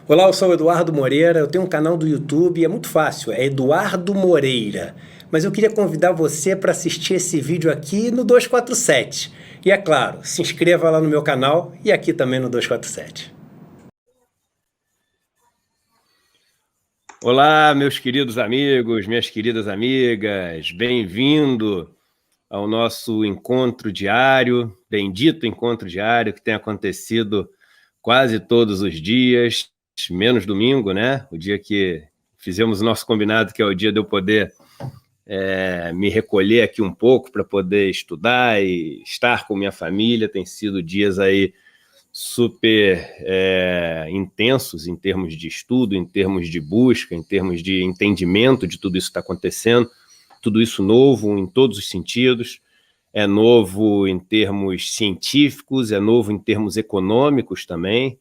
Olá, eu sou o Eduardo Moreira, eu tenho um canal do YouTube, é muito fácil, é Eduardo Moreira. Mas eu queria convidar você para assistir esse vídeo aqui no 247. E é claro, se inscreva lá no meu canal e aqui também no 247. Olá, meus queridos amigos, minhas queridas amigas, bem-vindo ao nosso encontro diário, bendito encontro diário que tem acontecido quase todos os dias, menos domingo, né? O dia que fizemos o nosso combinado, que é o dia de eu poder me recolher aqui um pouco para poder estudar e estar com minha família. Tem sido dias aí super intensos em termos de estudo, em termos de busca, em termos de entendimento de tudo isso que está acontecendo, tudo isso novo em todos os sentidos, é novo em termos científicos, é novo em termos econômicos também.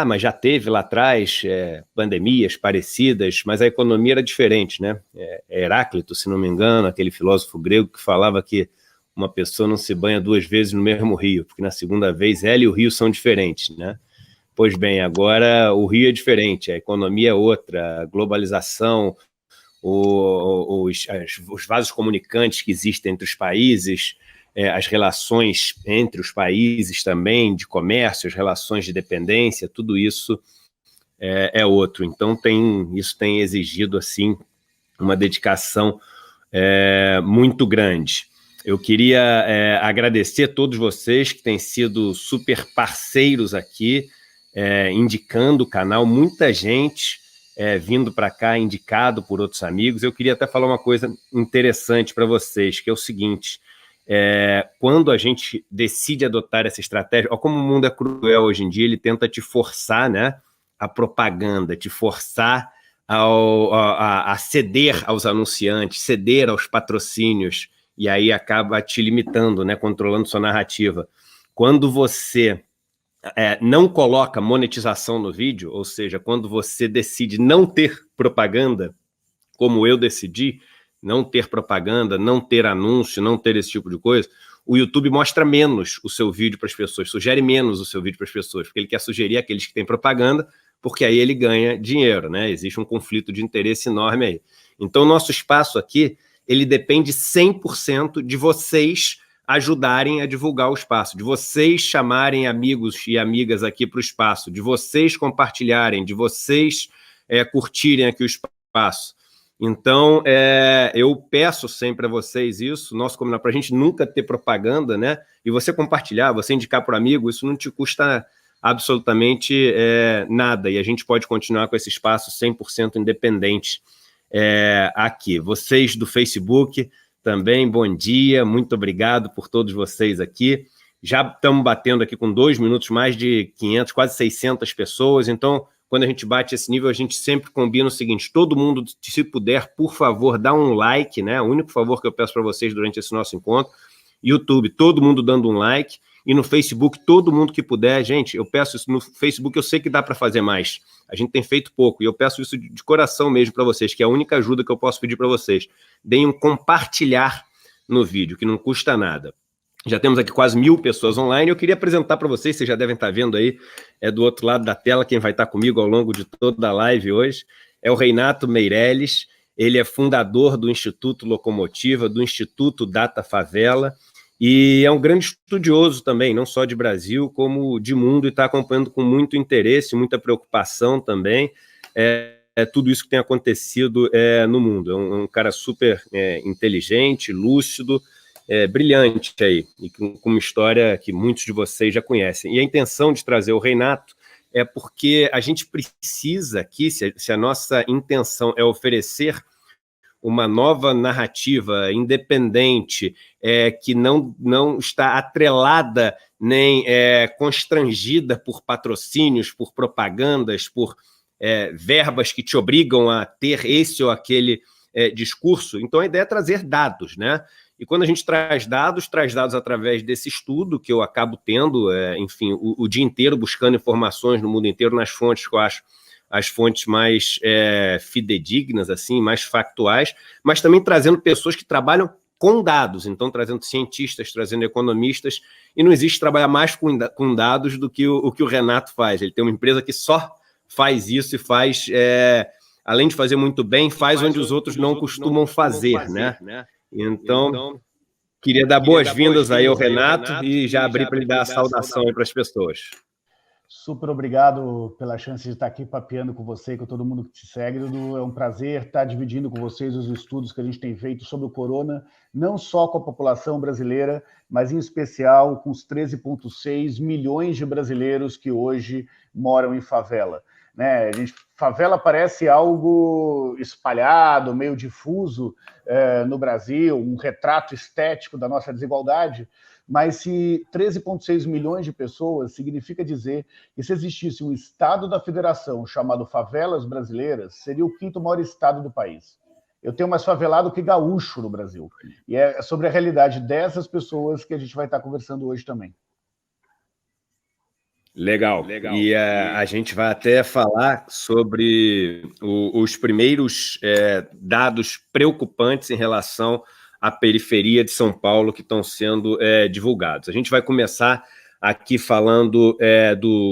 Mas já teve lá atrás pandemias parecidas, mas a economia era diferente, né? Heráclito, se não me engano, aquele filósofo grego que falava que uma pessoa não se banha duas vezes no mesmo rio, porque na segunda vez ela e o rio são diferentes, né? Pois bem, agora o rio é diferente, a economia é outra, a globalização, os vasos comunicantes que existem entre os países, as relações entre os países também, de comércio, as relações de dependência, tudo isso é outro. Então isso tem exigido assim uma dedicação muito grande. Eu queria agradecer a todos vocês que têm sido super parceiros aqui, indicando o canal, muita gente vindo para cá, indicado por outros amigos. Eu queria até falar uma coisa interessante para vocês, que é o seguinte: quando a gente decide adotar essa estratégia, olha como o mundo é cruel hoje em dia, ele tenta te forçar, né, a propaganda, te forçar a ceder aos anunciantes, ceder aos patrocínios, e aí acaba te limitando, né, controlando sua narrativa. Quando você não coloca monetização no vídeo, ou seja, quando você decide não ter propaganda, como eu decidi, não ter propaganda, não ter anúncio, não ter esse tipo de coisa, o YouTube mostra menos o seu vídeo para as pessoas, sugere menos o seu vídeo para as pessoas, porque ele quer sugerir aqueles que têm propaganda, porque aí ele ganha dinheiro, né? Existe um conflito de interesse enorme aí. Então, o nosso espaço aqui, ele depende 100% de vocês ajudarem a divulgar o espaço, de vocês chamarem amigos e amigas aqui para o espaço, de vocês compartilharem, de vocês curtirem aqui o espaço. Então, eu peço sempre a vocês isso, nosso combinado, para a gente nunca ter propaganda, né? E você compartilhar, você indicar para o amigo, isso não te custa absolutamente nada, e a gente pode continuar com esse espaço 100% independente aqui. Vocês do Facebook também, bom dia, muito obrigado por todos vocês aqui. Já estamos batendo aqui com 2 minutos mais de 500, quase 600 pessoas, então quando a gente bate esse nível, a gente sempre combina o seguinte: todo mundo, se puder, por favor, dá um like, né? O único favor que eu peço para vocês durante esse nosso encontro. YouTube, todo mundo dando um like. E no Facebook, todo mundo que puder. Gente, eu peço isso no Facebook, eu sei que dá para fazer mais. A gente tem feito pouco, e eu peço isso de coração mesmo para vocês, que é a única ajuda que eu posso pedir para vocês. Deem um compartilhar no vídeo, que não custa nada. Já temos aqui quase 1000 pessoas online. Eu queria apresentar para vocês já devem estar vendo aí, do outro lado da tela, quem vai estar comigo ao longo de toda a live hoje, é o Reinato Meirelles. Ele é fundador do Instituto Locomotiva, do Instituto Data Favela, e é um grande estudioso também, não só de Brasil, como de mundo, e está acompanhando com muito interesse, muita preocupação também, tudo isso que tem acontecido no mundo. É um cara super inteligente, lúcido, brilhante aí, e com uma história que muitos de vocês já conhecem. E a intenção de trazer o Reinato é porque a gente precisa aqui, se a nossa intenção é oferecer uma nova narrativa independente, que não está atrelada nem constrangida por patrocínios, por propagandas, por verbas que te obrigam a ter esse ou aquele discurso. Então a ideia é trazer dados, né? E quando a gente traz dados através desse estudo que eu acabo tendo, enfim, o dia inteiro buscando informações no mundo inteiro, nas fontes que eu acho as fontes mais fidedignas, assim, mais factuais, mas também trazendo pessoas que trabalham com dados, então trazendo cientistas, trazendo economistas, e não existe trabalhar mais com dados do que o que o Renato faz. Ele tem uma empresa que só faz isso e faz, além de fazer muito bem, faz onde os outros não costumam fazer, né? Então, queria dar boas-vindas aí ao Renato e já abrir para ele dar a saudação aí para as pessoas. Super obrigado pela chance de estar aqui papeando com você e com todo mundo que te segue, Dudu. É um prazer estar dividindo com vocês os estudos que a gente tem feito sobre o corona, não só com a população brasileira, mas em especial com os 13,6 milhões de brasileiros que hoje moram em favela. Né? Favela parece algo espalhado, meio difuso no Brasil, um retrato estético da nossa desigualdade, mas se 13,6 milhões de pessoas significa dizer que se existisse um estado da federação chamado Favelas Brasileiras, seria o quinto maior estado do país. Eu tenho mais favelado que gaúcho no Brasil. E é sobre a realidade dessas pessoas que a gente vai estar conversando hoje também. Legal. E a gente vai até falar sobre os primeiros dados preocupantes em relação à periferia de São Paulo que estão sendo divulgados. A gente vai começar aqui falando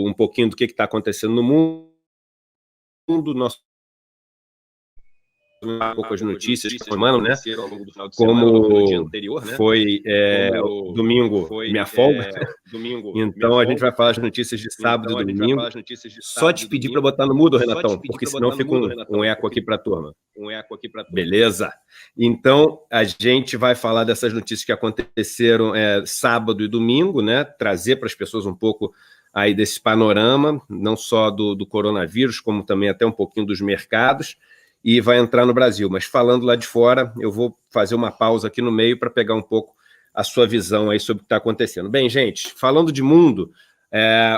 um pouquinho do que está acontecendo no mundo. Nosso poucas notícias que semana, né? Como foi domingo, minha folga. Então a gente vai falar as notícias de sábado e domingo. Só te pedir para botar no mudo, Renatão, porque senão fica um eco aqui para a turma. Beleza? Então a gente vai falar dessas notícias que aconteceram sábado e domingo, né? Trazer para as pessoas um pouco aí desse panorama, não só do coronavírus, como também até um pouquinho dos mercados. E vai entrar no Brasil. Mas falando lá de fora, eu vou fazer uma pausa aqui no meio para pegar um pouco a sua visão aí sobre o que está acontecendo. Bem, gente, falando de mundo,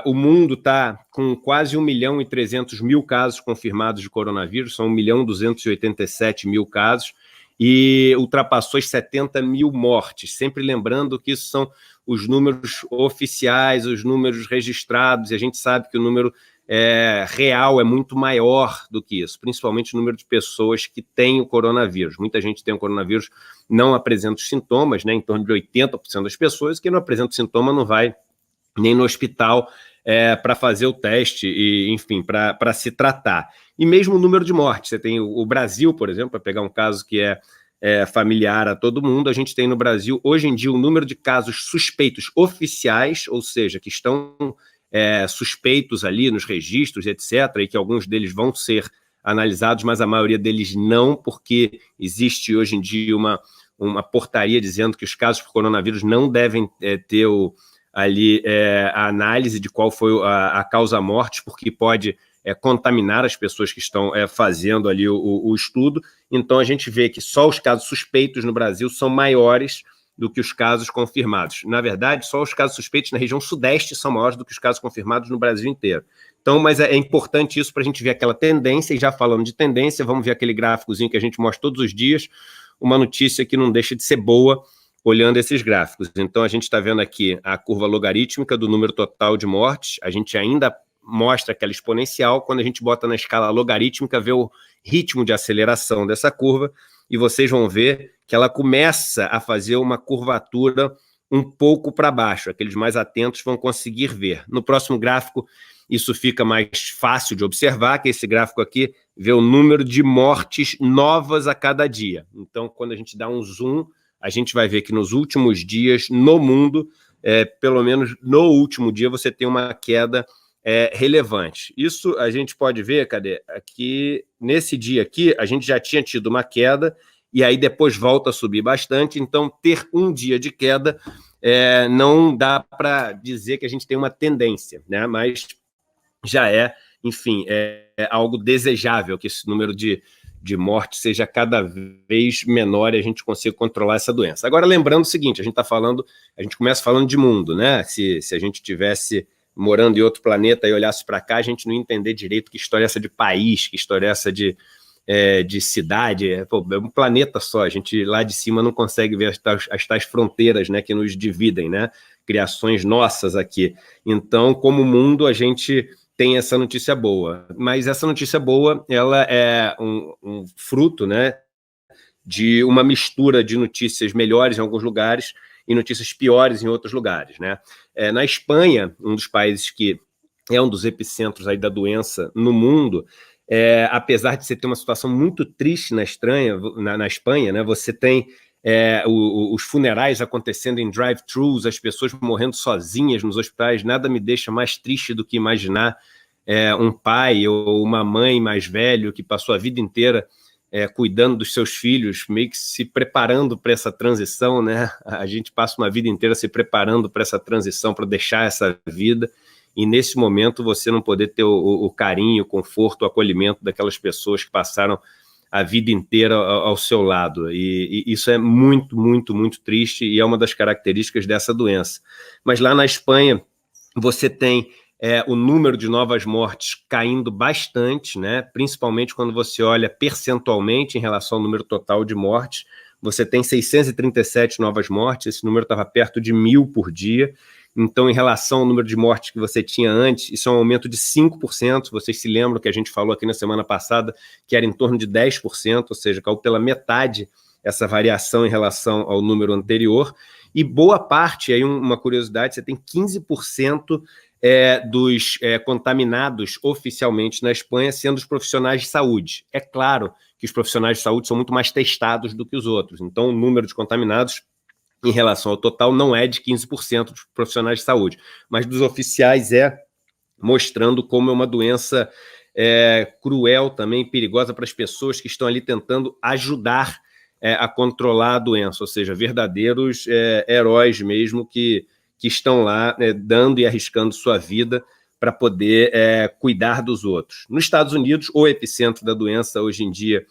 o mundo está com quase 1.300.000 casos confirmados de coronavírus, são 1.287.000 casos, e ultrapassou as 70 mil mortes. Sempre lembrando que isso são os números oficiais, os números registrados, e a gente sabe que o número real é muito maior do que isso, principalmente o número de pessoas que têm o coronavírus. Muita gente tem o coronavírus, não apresenta os sintomas, né? Em torno de 80% das pessoas que não apresentam sintoma não vai nem no hospital para fazer o teste, e, enfim, para se tratar. E mesmo o número de mortes. Você tem o Brasil, por exemplo, para pegar um caso que é familiar a todo mundo, a gente tem no Brasil, hoje em dia, o número de casos suspeitos oficiais, ou seja, que estão suspeitos ali nos registros, etc., e que alguns deles vão ser analisados, mas a maioria deles não, porque existe hoje em dia uma portaria dizendo que os casos por coronavírus não devem ter ali a análise de qual foi a causa-morte, porque pode contaminar as pessoas que estão fazendo ali o estudo. Então a gente vê que só os casos suspeitos no Brasil são maiores do que os casos confirmados. Na verdade, só os casos suspeitos na região sudeste são maiores do que os casos confirmados no Brasil inteiro. Então, mas é importante isso para a gente ver aquela tendência, e já falando de tendência, vamos ver aquele gráficozinho que a gente mostra todos os dias, uma notícia que não deixa de ser boa, olhando esses gráficos. Então, a gente está vendo aqui a curva logarítmica do número total de mortes, a gente ainda mostra aquela exponencial, quando a gente bota na escala logarítmica, vê o ritmo de aceleração dessa curva, e vocês vão ver que ela começa a fazer uma curvatura um pouco para baixo. Aqueles mais atentos vão conseguir ver. No próximo gráfico, isso fica mais fácil de observar, que esse gráfico aqui vê o número de mortes novas a cada dia. Então, quando a gente dá um zoom, a gente vai ver que nos últimos dias, no mundo, pelo menos no último dia, você tem uma queda relevante. Isso a gente pode ver, cadê? Aqui, nesse dia aqui, a gente já tinha tido uma queda, e aí depois volta a subir bastante, então ter um dia de queda não dá para dizer que a gente tem uma tendência, né? Mas já enfim, algo desejável que esse número de mortes seja cada vez menor e a gente consiga controlar essa doença. Agora, lembrando o seguinte, a gente começa falando de mundo, né? Se a gente tivesse morando em outro planeta e olhasse para cá, a gente não ia entender direito que história é essa de país, que história é essa de cidade. É um planeta só, a gente lá de cima não consegue ver as tais fronteiras, né, que nos dividem, né? Criações nossas aqui. Então, como mundo, a gente tem essa notícia boa, mas essa notícia boa, ela é um fruto, né, de uma mistura de notícias melhores em alguns lugares e notícias piores em outros lugares, né? Na Espanha, um dos países que é um dos epicentros aí da doença no mundo, apesar de você ter uma situação muito triste na Espanha, né? Você tem os funerais acontecendo em drive-thrus, as pessoas morrendo sozinhas nos hospitais. Nada me deixa mais triste do que imaginar um pai ou uma mãe mais velho que passou a vida inteira cuidando dos seus filhos, meio que se preparando para essa transição, né? A gente passa uma vida inteira se preparando para essa transição, para deixar essa vida, e nesse momento você não poder ter o carinho, o conforto, o acolhimento daquelas pessoas que passaram a vida inteira ao seu lado, e isso é muito, muito, muito triste, e é uma das características dessa doença. Mas lá na Espanha, você tem o número de novas mortes caindo bastante, né? Principalmente quando você olha percentualmente em relação ao número total de mortes. Você tem 637 novas mortes, esse número estava perto de 1.000 por dia. Então, em relação ao número de mortes que você tinha antes, isso é um aumento de 5%. Vocês se lembram que a gente falou aqui na semana passada que era em torno de 10%, ou seja, caiu pela metade essa variação em relação ao número anterior. E boa parte, aí uma curiosidade, você tem 15% dos contaminados oficialmente na Espanha sendo os profissionais de saúde. É claro que os profissionais de saúde são muito mais testados do que os outros, então o número de contaminados em relação ao total não é de 15% dos profissionais de saúde, mas dos oficiais mostrando como é uma doença cruel também, perigosa para as pessoas que estão ali tentando ajudar a controlar a doença, ou seja, verdadeiros heróis mesmo que estão lá dando e arriscando sua vida para poder cuidar dos outros. Nos Estados Unidos, o epicentro da doença hoje em dia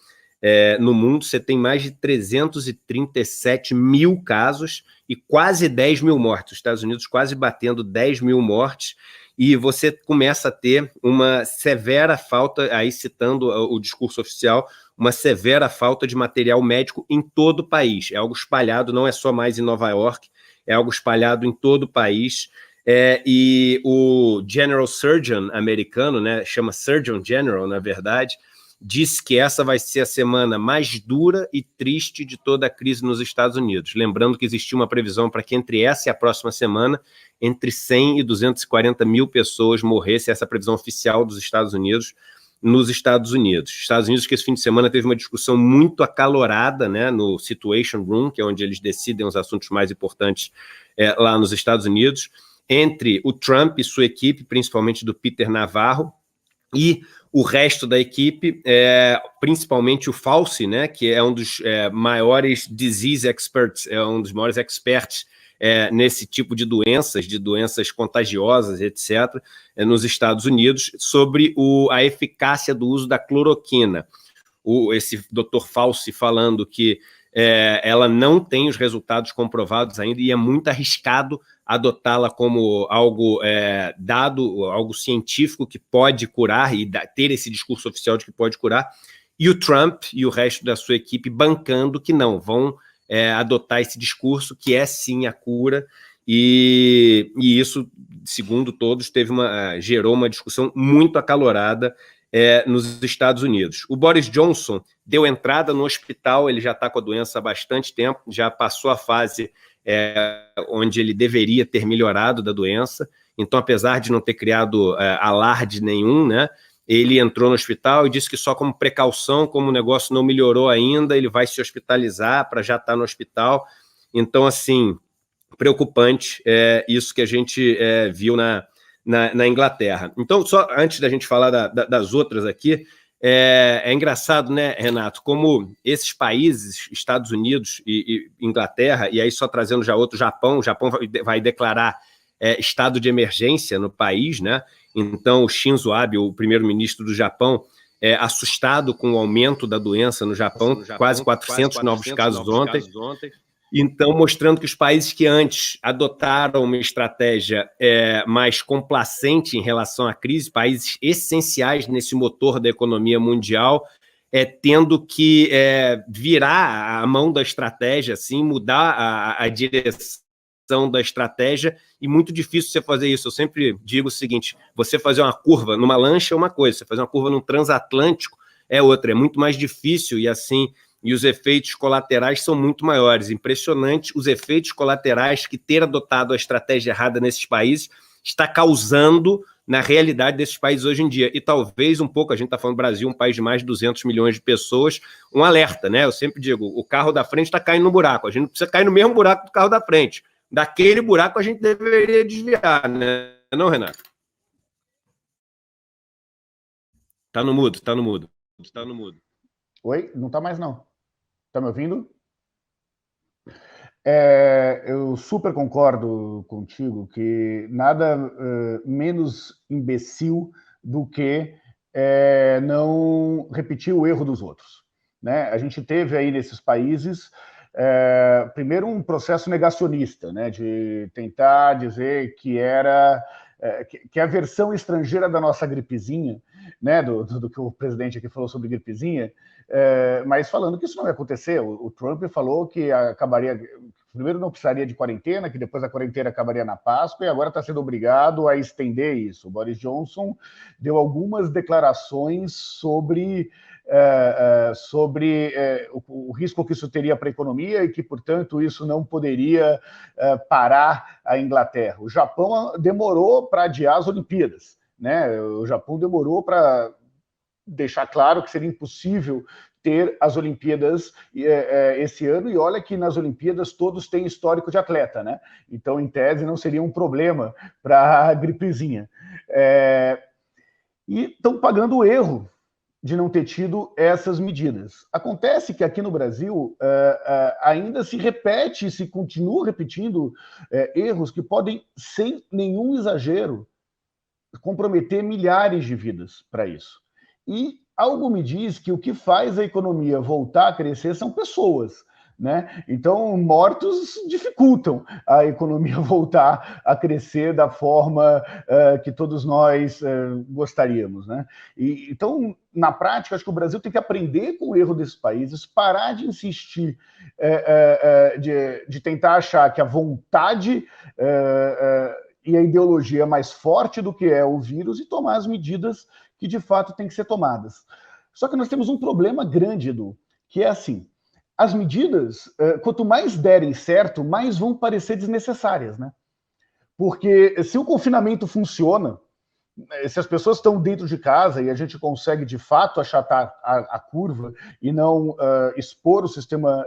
no mundo, você tem mais de 337 mil casos e quase 10 mil mortes. Os Estados Unidos quase batendo 10 mil mortes, e você começa a ter uma severa falta, aí citando o discurso oficial, uma severa falta de material médico em todo o país. É algo espalhado, não é só mais em Nova York, é algo espalhado em todo o país, e o General Surgeon americano, né, chama Surgeon General, na verdade, disse que essa vai ser a semana mais dura e triste de toda a crise nos Estados Unidos. Lembrando que existia uma previsão para que entre essa e a próxima semana, entre 100 e 240 mil pessoas morressem, essa previsão oficial dos Estados Unidos, nos Estados Unidos. Estados Unidos, que esse fim de semana teve uma discussão muito acalorada, né, no Situation Room, que é onde eles decidem os assuntos mais importantes lá nos Estados Unidos, entre o Trump e sua equipe, principalmente do Peter Navarro, e o resto da equipe, principalmente o Fauci, né, que é um dos maiores disease experts, é um dos maiores experts nesse tipo de doenças contagiosas, etc., nos Estados Unidos, sobre a eficácia do uso da cloroquina. Esse Dr. Fauci falando que ela não tem os resultados comprovados ainda e é muito arriscado adotá-la como algo dado, algo científico que pode curar e ter esse discurso oficial de que pode curar, e o Trump e o resto da sua equipe bancando que não, vão adotar esse discurso que é sim a cura, e isso, segundo todos, gerou uma discussão muito acalorada nos Estados Unidos. O Boris Johnson deu entrada no hospital, ele já está com a doença há bastante tempo, já passou a fase onde ele deveria ter melhorado da doença, então apesar de não ter criado alarde nenhum, né, ele entrou no hospital e disse que só como precaução, como o negócio não melhorou ainda, ele vai se hospitalizar para já estar no hospital. Então, assim, preocupante isso que a gente viu na Inglaterra. Então, só antes da gente falar das outras aqui, é engraçado, né, Renato, como esses países, Estados Unidos e Inglaterra, e aí só trazendo já outro, o Japão vai declarar estado de emergência no país, né? Então, o Shinzo Abe, o primeiro-ministro do Japão, assustado com o aumento da doença no Japão, quase 400 novos casos ontem. Então, mostrando que os países que antes adotaram uma estratégia mais complacente em relação à crise, países essenciais nesse motor da economia mundial, tendo que virar a mão da estratégia, assim, mudar a direção da estratégia, e muito difícil você fazer isso. Eu sempre digo o seguinte, você fazer uma curva numa lancha é uma coisa, você fazer uma curva num transatlântico é outra, é muito mais difícil, e assim, e os efeitos colaterais são muito maiores. Impressionante os efeitos colaterais que ter adotado a estratégia errada nesses países está causando na realidade desses países hoje em dia. E talvez um pouco, a gente está falando do Brasil, um país de mais de 200 milhões de pessoas, um alerta, né? Eu sempre digo, o carro da frente está caindo no buraco, a gente não precisa cair no mesmo buraco do carro da frente. Daquele buraco a gente deveria desviar, né? Não, Renato? Tá no mudo, tá no mudo. Tá no mudo. Oi? Não tá mais, não. Tá me ouvindo? Eu super concordo contigo que nada menos imbecil do que não repetir o erro dos outros, né? A gente teve aí nesses países primeiro um processo negacionista, né, de tentar dizer que era que a versão estrangeira da nossa gripezinha, né, do que o presidente aqui falou sobre gripezinha, mas falando que isso não ia acontecer. O Trump falou que acabaria, primeiro não precisaria de quarentena, que depois a quarentena acabaria na Páscoa, e agora está sendo obrigado a estender isso. O Boris Johnson deu algumas declarações sobre o risco que isso teria para a economia e que, portanto, isso não poderia parar a Inglaterra. O Japão demorou para adiar as Olimpíadas, né? O Japão demorou para deixar claro que seria impossível ter as Olimpíadas esse ano, e olha que nas Olimpíadas todos têm histórico de atleta, né? Então, em tese, não seria um problema para a gripezinha. E estão pagando o erro de não ter tido essas medidas. Acontece que aqui no Brasil ainda se repete, se continua repetindo erros que podem, sem nenhum exagero, comprometer milhares de vidas para isso. E algo me diz que o que faz a economia voltar a crescer são pessoas, né? Então, mortos dificultam a economia voltar a crescer da forma que todos nós gostaríamos, né? Então, na prática, acho que o Brasil tem que aprender com o erro desses países, parar de insistir, de tentar achar que a vontade e a ideologia é mais forte do que é o vírus e tomar as medidas que, de fato, têm que ser tomadas. Só que nós temos um problema grande, Edu, que é assim, as medidas, quanto mais derem certo, mais vão parecer desnecessárias, né? Porque se o confinamento funciona, se as pessoas estão dentro de casa e a gente consegue, de fato, achatar a curva e não expor o sistema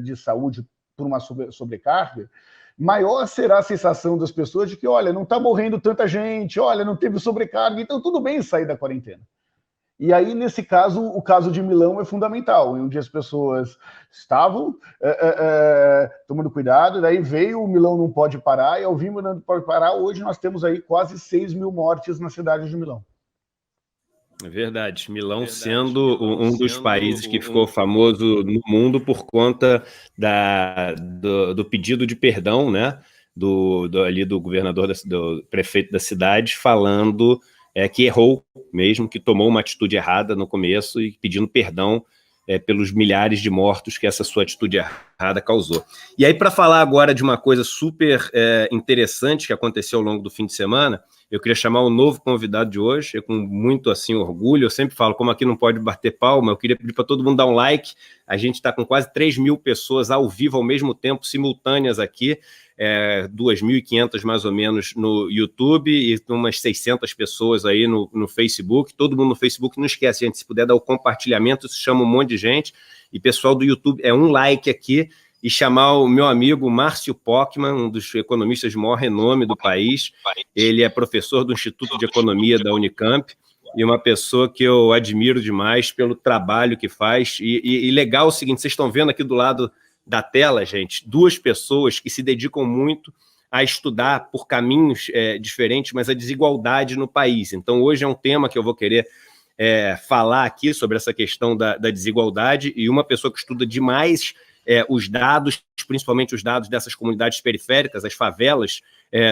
de saúde por uma sobrecarga, maior será a sensação das pessoas de que, olha, não está morrendo tanta gente, olha, não teve sobrecarga, então tudo bem sair da quarentena. E aí, nesse caso, o caso de Milão é fundamental, onde as pessoas estavam tomando cuidado, daí veio o Milão não pode parar, e ao vir o Milão não pode parar, hoje nós temos aí quase 6 mil mortes na cidade de Milão. É verdade. Milão sendo um dos países que ficou famoso no mundo por conta do pedido de perdão, né, do governador, do prefeito da cidade, falando que errou mesmo, que tomou uma atitude errada no começo e pedindo perdão pelos milhares de mortos que essa sua atitude errada causou. E aí, para falar agora de uma coisa super interessante que aconteceu ao longo do fim de semana, eu queria chamar o novo convidado de hoje, com muito assim orgulho. Eu sempre falo, como aqui não pode bater palma, eu queria pedir para todo mundo dar um like. A gente está com quase 3 mil pessoas ao vivo ao mesmo tempo, simultâneas aqui, 2.500 mais ou menos no YouTube e umas 600 pessoas aí no Facebook. Todo mundo no Facebook, não esquece, gente, se puder dar o compartilhamento, isso chama um monte de gente. E pessoal do YouTube, um like aqui, e chamar o meu amigo Márcio Pokman, um dos economistas de maior renome do país. Ele é professor do Instituto de Economia da Unicamp e uma pessoa que eu admiro demais pelo trabalho que faz. E legal o seguinte, vocês estão vendo aqui do lado da tela, gente, 2 pessoas que se dedicam muito a estudar por caminhos diferentes, mas a desigualdade no país. Então, hoje é um tema que eu vou querer falar aqui sobre essa questão da desigualdade, e uma pessoa que estuda demais os dados, principalmente os dados dessas comunidades periféricas, as favelas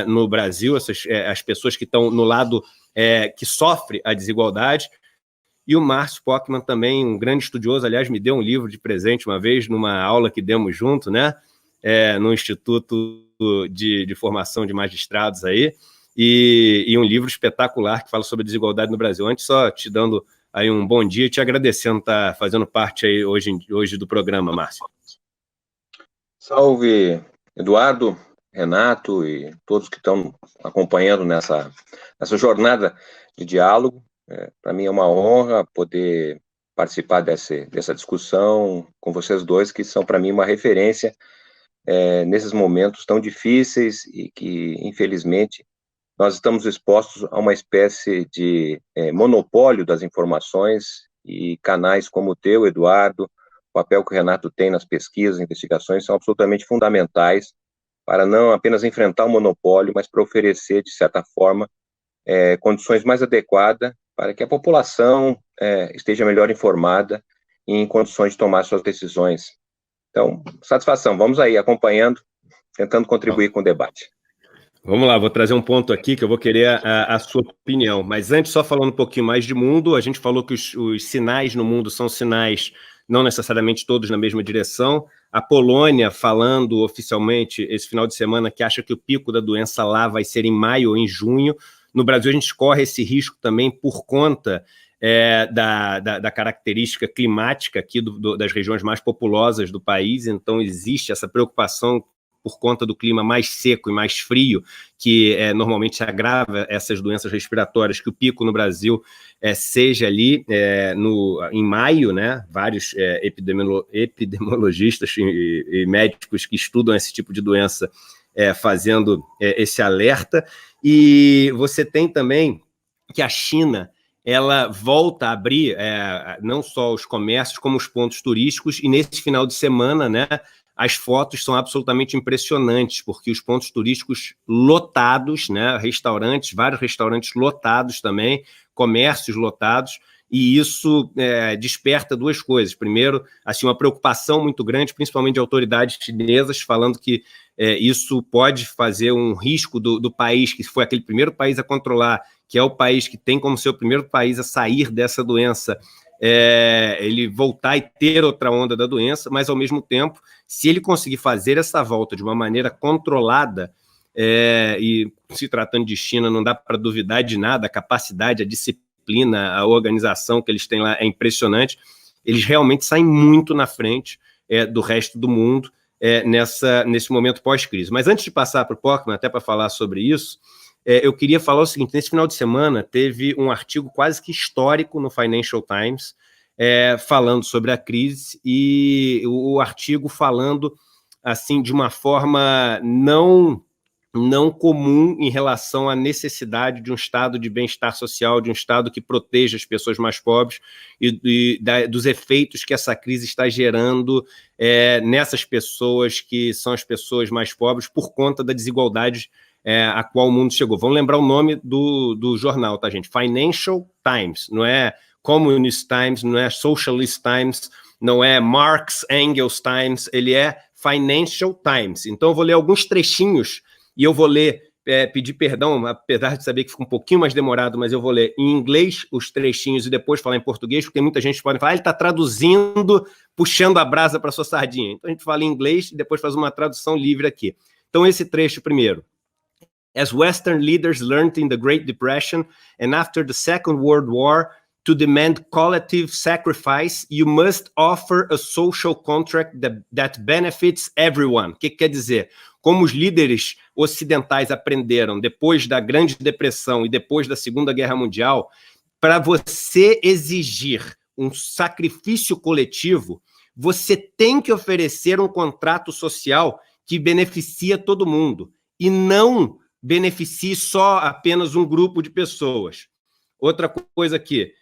no Brasil, as pessoas que estão no lado que sofre a desigualdade. E o Márcio Pokman também, um grande estudioso, aliás, me deu um livro de presente uma vez, numa aula que demos junto, né, no Instituto de Formação de Magistrados aí, e um livro espetacular que fala sobre a desigualdade no Brasil. Antes, só te dando aí um bom dia, te agradecendo estar fazendo parte aí hoje do programa, Márcio. Salve, Eduardo, Renato e todos que estão acompanhando nessa jornada de diálogo. Para mim é uma honra poder participar dessa discussão com vocês dois, que são para mim uma referência nesses momentos tão difíceis e que, infelizmente, nós estamos expostos a uma espécie de monopólio das informações, e canais como o teu, Eduardo, o papel que o Renato tem nas pesquisas, investigações, são absolutamente fundamentais para não apenas enfrentar o monopólio, mas para oferecer, de certa forma, condições mais adequadas para que a população esteja melhor informada e em condições de tomar suas decisões. Então, satisfação, vamos aí acompanhando, tentando contribuir com o debate. Vamos lá, vou trazer um ponto aqui que eu vou querer a sua opinião, mas antes, só falando um pouquinho mais de mundo, a gente falou que os sinais no mundo são sinais não necessariamente todos na mesma direção. A Polônia falando oficialmente esse final de semana que acha que o pico da doença lá vai ser em maio ou em junho. No Brasil a gente corre esse risco também por conta da característica climática aqui das regiões mais populosas do país, então existe essa preocupação por conta do clima mais seco e mais frio, que normalmente agrava essas doenças respiratórias, que o pico no Brasil seja ali em maio, né? Vários epidemiologistas e médicos que estudam esse tipo de doença fazendo esse alerta. E você tem também que a China ela volta a abrir não só os comércios, como os pontos turísticos, e nesse final de semana, né, as fotos são absolutamente impressionantes, porque os pontos turísticos lotados, né, vários restaurantes lotados também, comércios lotados, e isso desperta duas coisas. Primeiro, assim, uma preocupação muito grande, principalmente de autoridades chinesas, falando que isso pode fazer um risco do país, que foi aquele primeiro país a controlar, que é o país que tem como seu primeiro país a sair dessa doença, ele voltar e ter outra onda da doença, mas, ao mesmo tempo, se ele conseguir fazer essa volta de uma maneira controlada, e se tratando de China, não dá para duvidar de nada, a capacidade, a disciplina, a organização que eles têm lá é impressionante, eles realmente saem muito na frente do resto do mundo nesse momento pós-crise. Mas antes de passar para o Pocman, até para falar sobre isso, eu queria falar o seguinte: nesse final de semana teve um artigo quase que histórico no Financial Times falando sobre a crise, e o artigo falando assim de uma forma não comum em relação à necessidade de um estado de bem-estar social, de um estado que proteja as pessoas mais pobres e dos efeitos que essa crise está gerando nessas pessoas que são as pessoas mais pobres por conta da desigualdade a qual o mundo chegou. Vamos lembrar o nome do jornal, tá, gente? Financial Times, não é Communist Times, não é Socialist Times, não é Marx Engels Times, ele é Financial Times. Então eu vou ler alguns trechinhos e eu vou ler, pedir perdão, apesar de saber que fica um pouquinho mais demorado, mas eu vou ler em inglês os trechinhos e depois falar em português, porque tem muita gente que pode falar, ele está traduzindo, puxando a brasa para sua sardinha. Então a gente fala em inglês e depois faz uma tradução livre aqui. Então esse trecho primeiro. As Western leaders learned in the Great Depression and after the Second World War to demand collective sacrifice, you must offer a social contract that benefits everyone. O que quer dizer? Como os líderes ocidentais aprenderam depois da Grande Depressão e depois da Segunda Guerra Mundial, para você exigir um sacrifício coletivo, você tem que oferecer um contrato social que beneficia todo mundo e não beneficie só apenas um grupo de pessoas. Outra coisa aqui,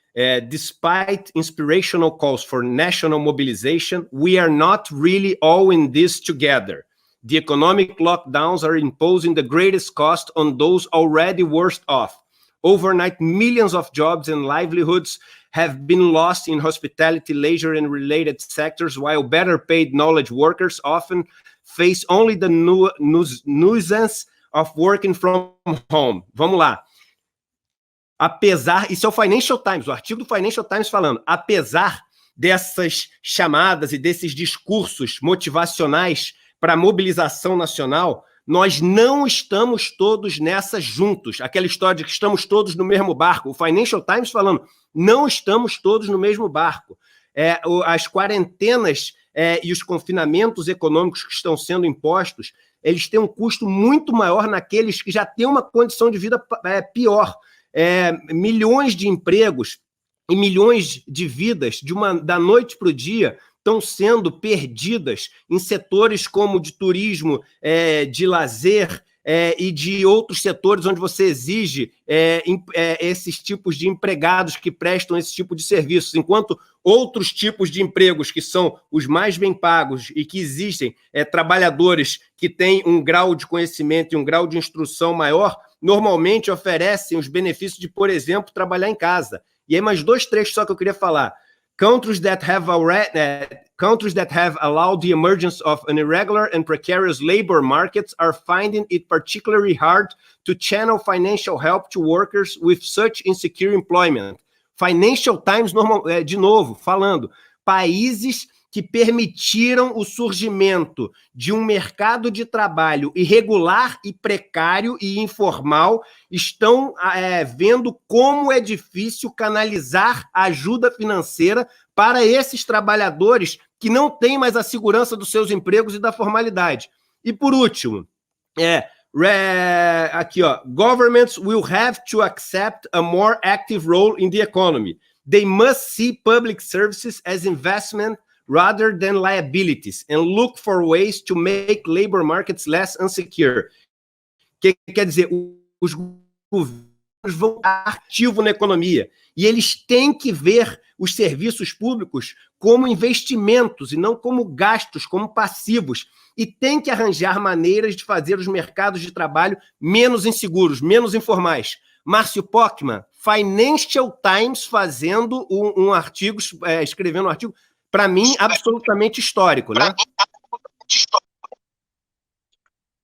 despite inspirational calls for national mobilization, we are not really all in this together. The economic lockdowns are imposing the greatest cost on those already worst off. Overnight, millions of jobs and livelihoods have been lost in hospitality, leisure, and related sectors, while better paid knowledge workers often face only the nuisance of working from home. Vamos lá. Apesar, isso é o Financial Times, o artigo do Financial Times falando, apesar dessas chamadas e desses discursos motivacionais para a mobilização nacional, Nós não estamos todos nessa juntos. Aquela história de que estamos todos no mesmo barco. O Financial Times falando, não estamos todos no mesmo barco. As quarentenas e os confinamentos econômicos que estão sendo impostos, eles têm um custo muito maior naqueles que já têm uma condição de vida pior. Milhões de empregos e milhões de vidas da noite para o dia estão sendo perdidas em setores como de turismo, de lazer e de outros setores onde você exige esses tipos de empregados que prestam esse tipo de serviços, enquanto outros tipos de empregos que são os mais bem pagos e que existem trabalhadores que têm um grau de conhecimento e um grau de instrução maior, normalmente oferecem os benefícios de, por exemplo, trabalhar em casa. E aí mais 2 trechos só que eu queria falar. Countries that have allowed the emergence of an irregular and precarious labor markets are finding it particularly hard to channel financial help to workers with such insecure employment. Financial Times, de novo, falando, países que permitiram o surgimento de um mercado de trabalho irregular e precário e informal estão vendo como é difícil canalizar ajuda financeira para esses trabalhadores que não têm mais a segurança dos seus empregos e da formalidade. E, por último, aqui, ó, governments will have to accept a more active role in the economy. They must see public services as investment rather than liabilities, and look for ways to make labor markets less insecure. Que quer dizer, os governos vão estar ativos na economia, e eles têm que ver os serviços públicos como investimentos e não como gastos, como passivos, e têm que arranjar maneiras de fazer os mercados de trabalho menos inseguros, menos informais. Márcio Pockmann, Financial Times, fazendo um artigo, escrevendo um artigo, para mim, absolutamente histórico, né?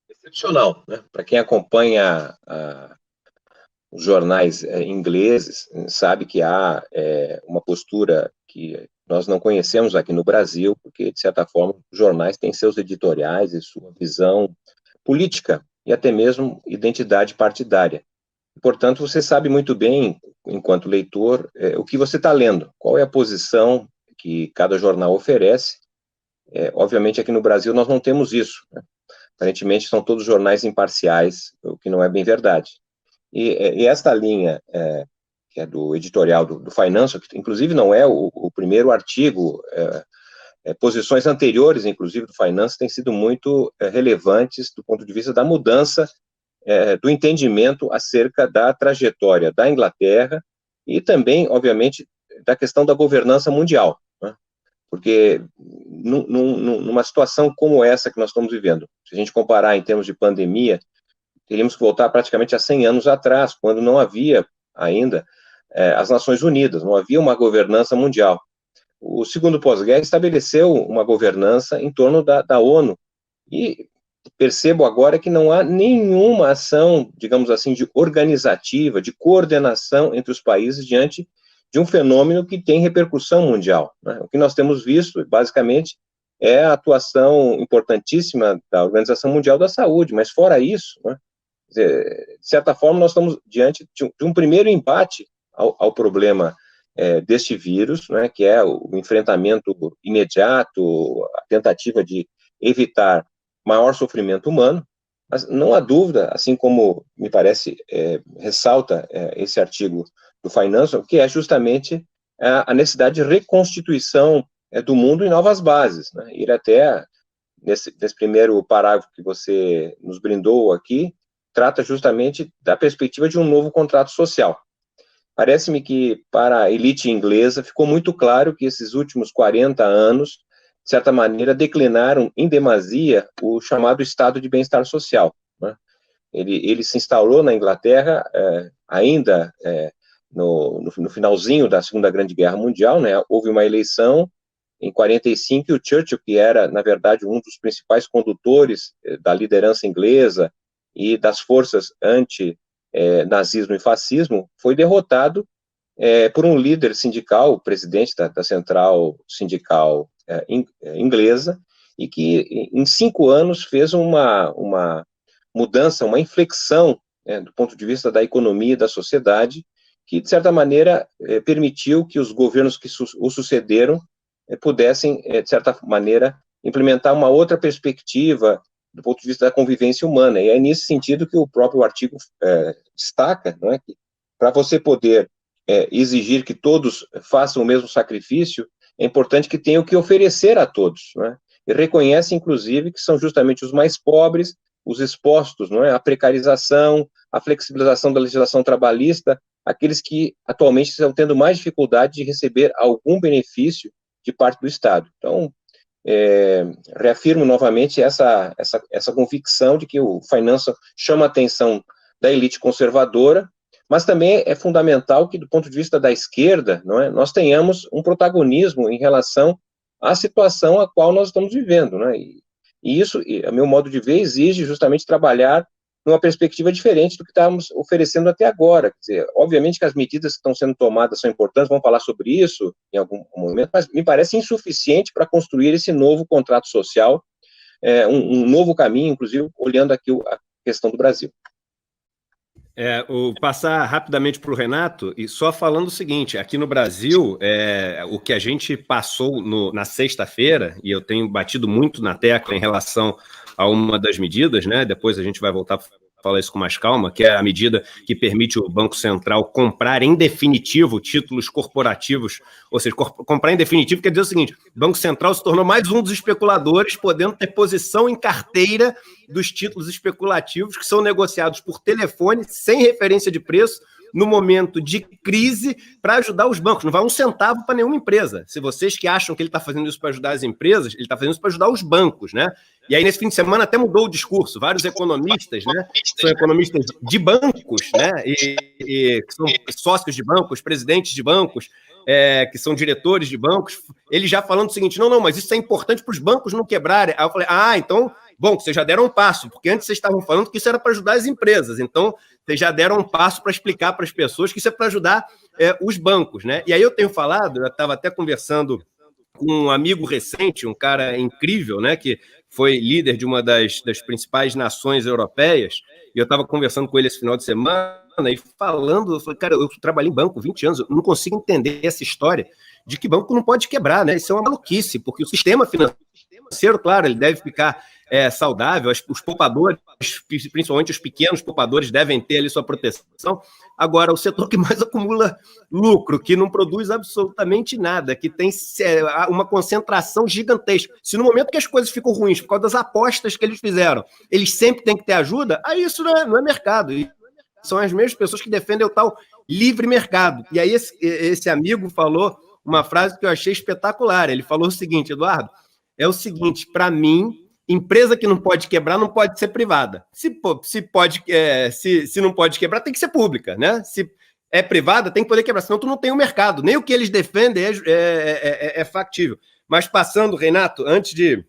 Excepcional, né? Para quem acompanha os jornais ingleses, sabe que há uma postura que nós não conhecemos aqui no Brasil, porque, de certa forma, os jornais têm seus editoriais e sua visão política e até mesmo identidade partidária. Portanto, você sabe muito bem, enquanto leitor, o que você está lendo, qual é a posição que cada jornal oferece. Obviamente, aqui no Brasil, nós não temos isso, né? Aparentemente, são todos jornais imparciais, o que não é bem verdade. E esta linha, que é do editorial do Financial, que inclusive não é o primeiro artigo, posições anteriores, inclusive, do Financial, têm sido muito relevantes do ponto de vista da mudança do entendimento acerca da trajetória da Inglaterra e também, obviamente, da questão da governança mundial, né? Porque numa situação como essa que nós estamos vivendo, se a gente comparar em termos de pandemia, teríamos que voltar praticamente a 100 anos atrás, quando não havia ainda as Nações Unidas, não havia uma governança mundial. O segundo pós-guerra estabeleceu uma governança em torno da ONU, e percebo agora que não há nenhuma ação, digamos assim, de organizativa, de coordenação entre os países diante de um fenômeno que tem repercussão mundial, né? O que nós temos visto, basicamente, é a atuação importantíssima da Organização Mundial da Saúde, mas fora isso, né, de certa forma, nós estamos diante de um primeiro embate ao problema deste vírus, né, que é o enfrentamento imediato, a tentativa de evitar maior sofrimento humano, mas não há dúvida, assim como me parece ressalta esse artigo do Financial, que é justamente a necessidade de reconstituição do mundo em novas bases, né? Ir até, nesse primeiro parágrafo que você nos brindou aqui, trata justamente da perspectiva de um novo contrato social. Parece-me que, para a elite inglesa, ficou muito claro que esses últimos 40 anos, de certa maneira, declinaram em demasia o chamado estado de bem-estar social, né? Ele se instaurou na Inglaterra ainda no finalzinho da Segunda Grande Guerra Mundial, né? Houve uma eleição em 45 e o Churchill, que era, na verdade, um dos principais condutores da liderança inglesa e das forças anti-nazismo e fascismo, foi derrotado por um líder sindical, o presidente da central sindical inglesa, e que em 5 anos fez uma mudança, uma inflexão, do ponto de vista da economia e da sociedade, que, de certa maneira, permitiu que os governos que o sucederam pudessem, de certa maneira, implementar uma outra perspectiva do ponto de vista da convivência humana. E é nesse sentido que o próprio artigo destaca, não é, que para você poder exigir que todos façam o mesmo sacrifício, é importante que tenham o que oferecer a todos, não é? E reconhece, inclusive, que são justamente os mais pobres, os expostos, não é, à precarização, à flexibilização da legislação trabalhista, aqueles que atualmente estão tendo mais dificuldade de receber algum benefício de parte do Estado. Então, reafirmo novamente essa convicção de que o Financial chama a atenção da elite conservadora, mas também é fundamental que, do ponto de vista da esquerda, não é, nós tenhamos um protagonismo em relação à situação a qual nós estamos vivendo, né? E isso, a meu modo de ver, exige justamente trabalhar numa perspectiva diferente do que estamos oferecendo até agora. Quer dizer, obviamente que as medidas que estão sendo tomadas são importantes, vamos falar sobre isso em algum momento, mas me parece insuficiente para construir esse novo contrato social, um novo caminho, inclusive, olhando aqui a questão do Brasil. Passar rapidamente para o Renato, e só falando o seguinte, aqui no Brasil, o que a gente passou na sexta-feira, e eu tenho batido muito na tecla em relação a uma das medidas, né? Depois a gente vai voltar a falar isso com mais calma, que é a medida que permite o Banco Central comprar em definitivo títulos corporativos, ou seja, comprar em definitivo quer dizer o seguinte, o Banco Central se tornou mais um dos especuladores, podendo ter posição em carteira dos títulos especulativos que são negociados por telefone, sem referência de preço, no momento de crise, para ajudar os bancos. Não vai um centavo para nenhuma empresa. Se vocês que acham que ele está fazendo isso para ajudar as empresas, ele está fazendo isso para ajudar os bancos, né? E aí, nesse fim de semana, até mudou o discurso. Vários economistas, né, que são economistas de bancos, né, e que são sócios de bancos, presidentes de bancos, que são diretores de bancos, eles já falando o seguinte, não, mas isso é importante para os bancos não quebrarem. Aí eu falei, então, bom, vocês já deram um passo, porque antes vocês estavam falando que isso era para ajudar as empresas, então vocês já deram um passo para explicar para as pessoas que isso é para ajudar os bancos, né? E aí eu tenho falado, eu estava até conversando com um amigo recente, um cara incrível, né, que foi líder de uma das principais nações europeias, e eu estava conversando com ele esse final de semana e falando, eu falei, cara, eu trabalhei em banco 20 anos, eu não consigo entender essa história de que banco não pode quebrar, né? Isso é uma maluquice, porque o sistema financeiro, claro, ele deve ficar saudável, os poupadores, principalmente os pequenos poupadores, devem ter ali sua proteção. Agora, o setor que mais acumula lucro, que não produz absolutamente nada, que tem uma concentração gigantesca. Se no momento que as coisas ficam ruins, por causa das apostas que eles fizeram, eles sempre têm que ter ajuda, aí isso não é mercado. E são as mesmas pessoas que defendem o tal livre mercado. E aí esse amigo falou uma frase que eu achei espetacular. Ele falou o seguinte, Eduardo, é o seguinte, para mim, empresa que não pode quebrar não pode ser privada. Se não pode quebrar, tem que ser pública, né? Se é privada, tem que poder quebrar, senão tu não tem o mercado. Nem o que eles defendem é factível. Mas passando, Renato, antes de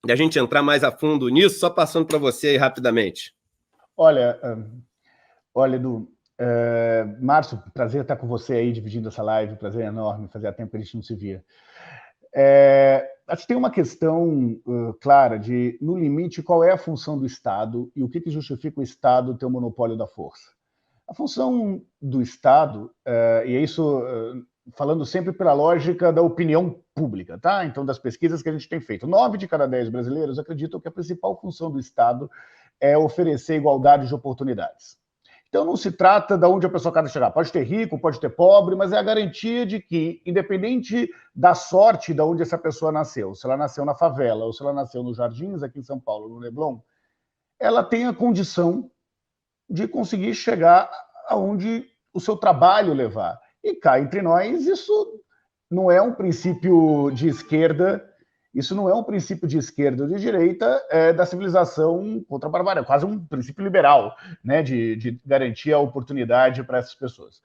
a gente entrar mais a fundo nisso, só passando para você aí rapidamente. Olha, Edu, Márcio, prazer estar com você aí, dividindo essa live, prazer enorme, fazia tempo que a gente não se via. Acho que tem uma questão clara de, no limite, qual é a função do Estado e o que justifica o Estado ter o monopólio da força. A função do Estado, e é isso falando sempre pela lógica da opinião pública, tá? Então, das pesquisas que a gente tem feito, 9 de cada 10 brasileiros acreditam que a principal função do Estado é oferecer igualdade de oportunidades. Então, não se trata de onde a pessoa quer chegar. Pode ter rico, pode ter pobre, mas é a garantia de que, independente da sorte de onde essa pessoa nasceu, se ela nasceu na favela ou se ela nasceu nos Jardins, aqui em São Paulo, no Leblon, ela tem a condição de conseguir chegar aonde o seu trabalho levar. E cá entre nós, isso não é um princípio de esquerda, isso não é um princípio de esquerda ou de direita da civilização contra a barbárie, é quase um princípio liberal, né, de garantir a oportunidade para essas pessoas.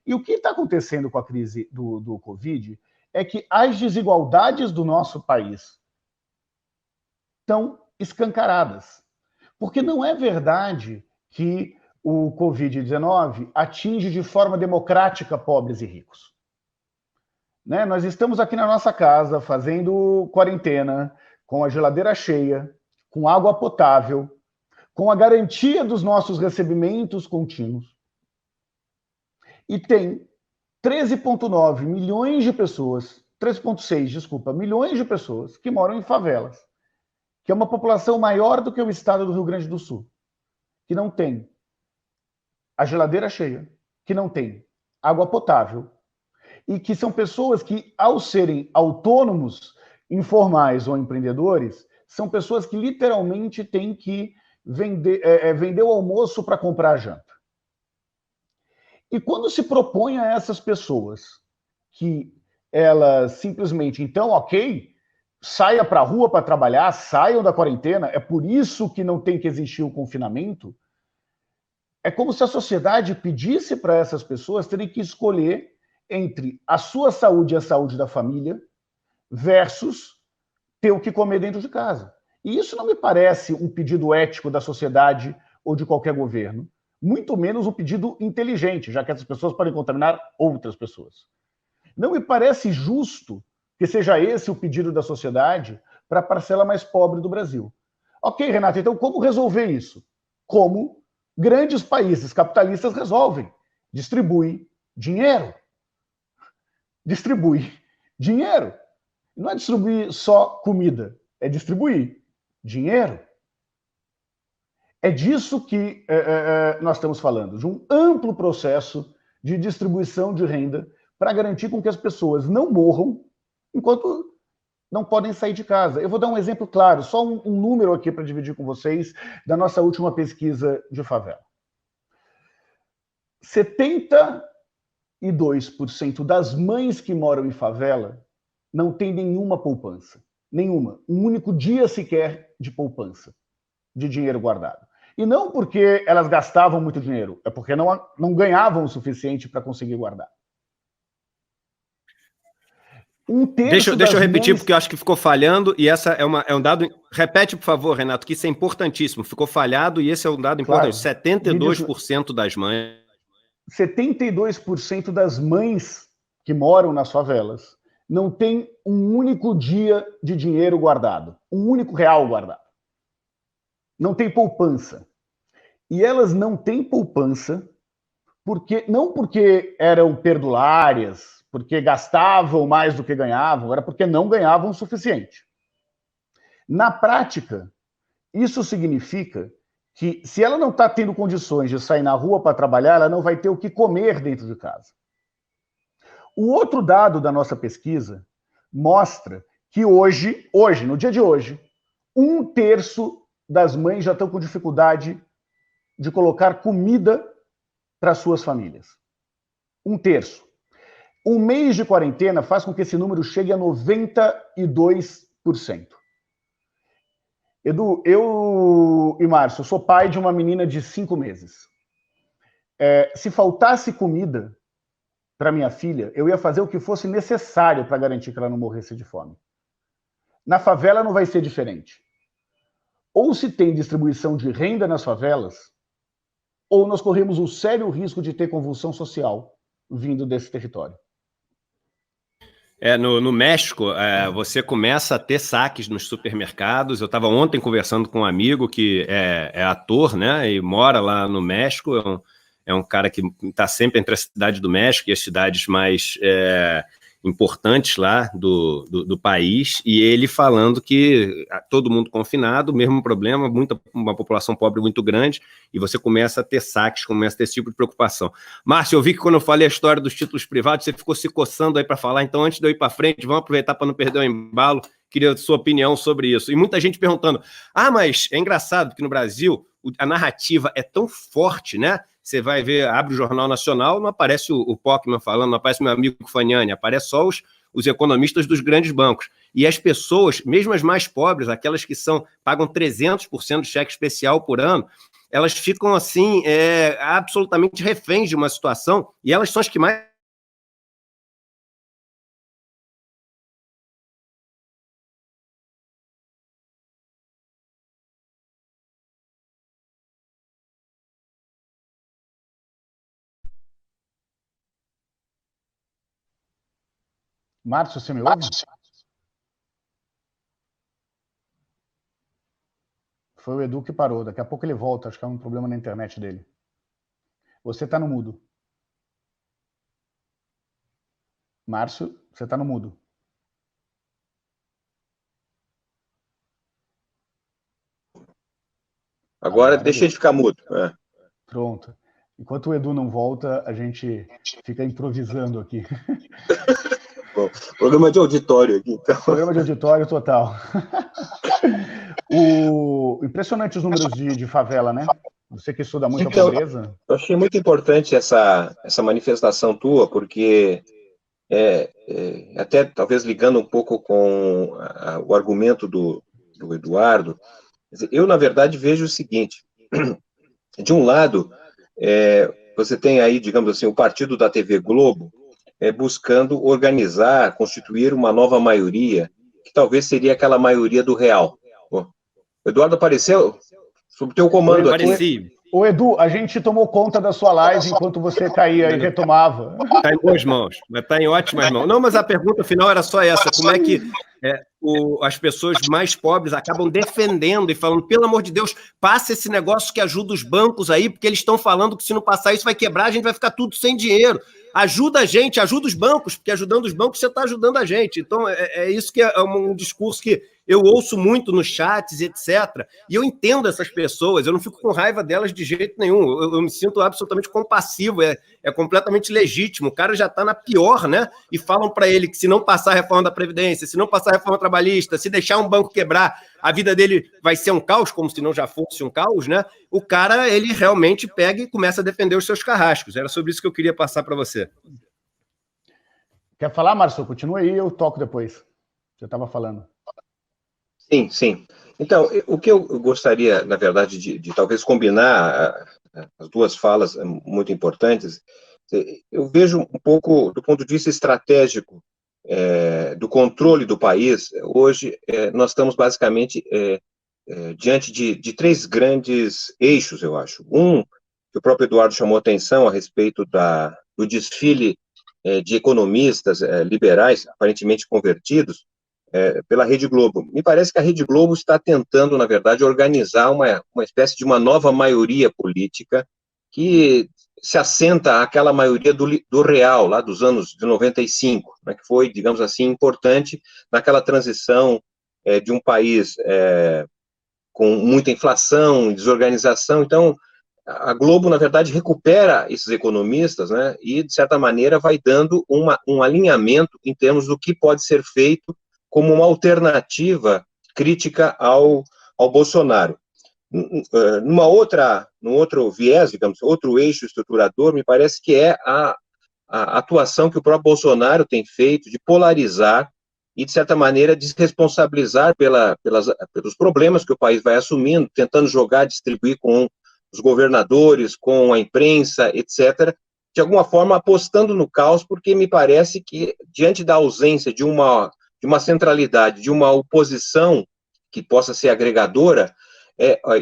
E o que está acontecendo com a crise do Covid é que as desigualdades do nosso país estão escancaradas. Porque não é verdade que o Covid-19 atinge de forma democrática pobres e ricos. Né? Nós estamos aqui na nossa casa fazendo quarentena, com a geladeira cheia, com água potável, com a garantia dos nossos recebimentos contínuos. E tem 13,9 milhões de pessoas, 13,6, desculpa, milhões de pessoas que moram em favelas, que é uma população maior do que o estado do Rio Grande do Sul, que não tem a geladeira cheia, que não tem água potável, e que são pessoas que, ao serem autônomos, informais ou empreendedores, são pessoas que literalmente têm que vender o almoço para comprar a janta. E quando se propõe a essas pessoas que elas simplesmente, então, ok, saia para a rua para trabalhar, saiam da quarentena, é por isso que não tem que existir o confinamento, é como se a sociedade pedisse para essas pessoas terem que escolher entre a sua saúde e a saúde da família versus ter o que comer dentro de casa. E isso não me parece um pedido ético da sociedade ou de qualquer governo, muito menos um pedido inteligente, já que essas pessoas podem contaminar outras pessoas. Não me parece justo que seja esse o pedido da sociedade para a parcela mais pobre do Brasil. Ok, Renato, então como resolver isso? Como grandes países capitalistas resolvem? Distribui dinheiro. Distribui dinheiro. Não é distribuir só comida, é distribuir dinheiro. É disso que nós estamos falando, de um amplo processo de distribuição de renda para garantir com que as pessoas não morram enquanto não podem sair de casa. Eu vou dar um exemplo claro, só um número aqui para dividir com vocês da nossa última pesquisa de favela. 72% das mães que moram em favela não tem nenhuma poupança. Nenhuma. Um único dia sequer de poupança, de dinheiro guardado. E não porque elas gastavam muito dinheiro, é porque não ganhavam o suficiente para conseguir guardar. Deixa eu repetir, porque eu acho que ficou falhando, e essa é um dado... Repete, por favor, Renato, que isso é importantíssimo. Ficou falhado, e esse é um dado importante. Claro. 72% das mães... 72% das mães que moram nas favelas não tem um único dia de dinheiro guardado, um único real guardado. Não tem poupança. E elas não têm poupança não porque eram perdulárias, porque gastavam mais do que ganhavam, era porque não ganhavam o suficiente. Na prática, isso significa que se ela não está tendo condições de sair na rua para trabalhar, ela não vai ter o que comer dentro de casa. O outro dado da nossa pesquisa mostra que hoje, no dia de hoje, 1/3 das mães já estão com dificuldade de colocar comida para suas famílias. 1/3. Um mês de quarentena faz com que esse número chegue a 92%. Edu, eu e Márcio, eu sou pai de uma menina de 5 meses. Se faltasse comida para minha filha, eu ia fazer o que fosse necessário para garantir que ela não morresse de fome. Na favela não vai ser diferente. Ou se tem distribuição de renda nas favelas, ou nós corremos o sério risco de ter convulsão social vindo desse território. No México, você começa a ter saques nos supermercados. Eu estava ontem conversando com um amigo que é ator, né, e mora lá no México. É um cara que está sempre entre a cidade do México e as cidades mais importantes lá do país, e ele falando que todo mundo confinado, mesmo problema, uma população pobre muito grande, e você começa a ter saques, começa a ter esse tipo de preocupação. Márcio, eu vi que quando eu falei a história dos títulos privados, você ficou se coçando aí para falar, então antes de eu ir para frente, vamos aproveitar para não perder o embalo, queria a sua opinião sobre isso. E muita gente perguntando, mas é engraçado que no Brasil a narrativa é tão forte, né? Você vai ver, abre o Jornal Nacional, não aparece o Pockmann falando, não aparece meu amigo Faniani, aparece só os economistas dos grandes bancos. E as pessoas, mesmo as mais pobres, aquelas que pagam 300% de cheque especial por ano, elas ficam assim, absolutamente reféns de uma situação, e elas são as que mais... Márcio, você me ouve? Foi o Edu que parou. Daqui a pouco ele volta. Acho que é um problema na internet dele. Você está no mudo. Márcio, você está no mudo. Agora deixei de ficar mudo. Pronto. Enquanto o Edu não volta, a gente fica improvisando aqui. Bom, programa de auditório aqui, então. Programa de auditório total. Impressionante os números de favela, né? Você que estuda muito a pobreza. Eu achei muito importante essa manifestação tua, porque até talvez ligando um pouco com o argumento do Eduardo, eu, na verdade, vejo o seguinte: de um lado, você tem aí, digamos assim, o partido da TV Globo buscando organizar, constituir uma nova maioria, que talvez seria aquela maioria do real. O Eduardo apareceu sob teu comando aqui. Ô, Edu, a gente tomou conta da sua live enquanto você caía e retomava. Está em boas mãos, está em ótimas mãos. Não, mas a pergunta final era só essa: como é que as pessoas mais pobres acabam defendendo e falando, pelo amor de Deus, passa esse negócio que ajuda os bancos aí, porque eles estão falando que se não passar isso vai quebrar, a gente vai ficar tudo sem dinheiro. Ajuda a gente, ajuda os bancos, porque ajudando os bancos você está ajudando a gente. Então, isso que é um discurso que eu ouço muito nos chats, etc. E eu entendo essas pessoas, eu não fico com raiva delas de jeito nenhum. Eu me sinto absolutamente compassivo, é completamente legítimo. O cara já está na pior, né? E falam para ele que se não passar a reforma da Previdência, se não passar a reforma trabalhista, se deixar um banco quebrar, a vida dele vai ser um caos, como se não já fosse um caos, né? O cara, ele realmente pega e começa a defender os seus carrascos. Era sobre isso que eu queria passar para você. Quer falar, Márcio? Continua aí, eu toco depois. Você estava falando. Sim, sim. Então, o que eu gostaria, na verdade, de talvez combinar as duas falas muito importantes, eu vejo um pouco do ponto de vista estratégico do controle do país. Hoje, nós estamos basicamente diante de três grandes eixos, eu acho. Um, que o próprio Eduardo chamou atenção a respeito do desfile de economistas liberais, aparentemente convertidos, pela Rede Globo. Me parece que a Rede Globo está tentando, na verdade, organizar uma espécie de uma nova maioria política que se assenta àquela maioria do real, lá dos anos de 95, né, que foi, digamos assim, importante naquela transição de um país com muita inflação, desorganização. Então, a Globo, na verdade, recupera esses economistas, né, e, de certa maneira, vai dando um alinhamento em termos do que pode ser feito como uma alternativa crítica ao Bolsonaro. Num outro viés, digamos, outro eixo estruturador, me parece que é a atuação que o próprio Bolsonaro tem feito de polarizar e, de certa maneira, desresponsabilizar pelos problemas que o país vai assumindo, tentando distribuir com os governadores, com a imprensa, etc., de alguma forma apostando no caos, porque me parece que, diante da ausência de uma centralidade, de uma oposição que possa ser agregadora,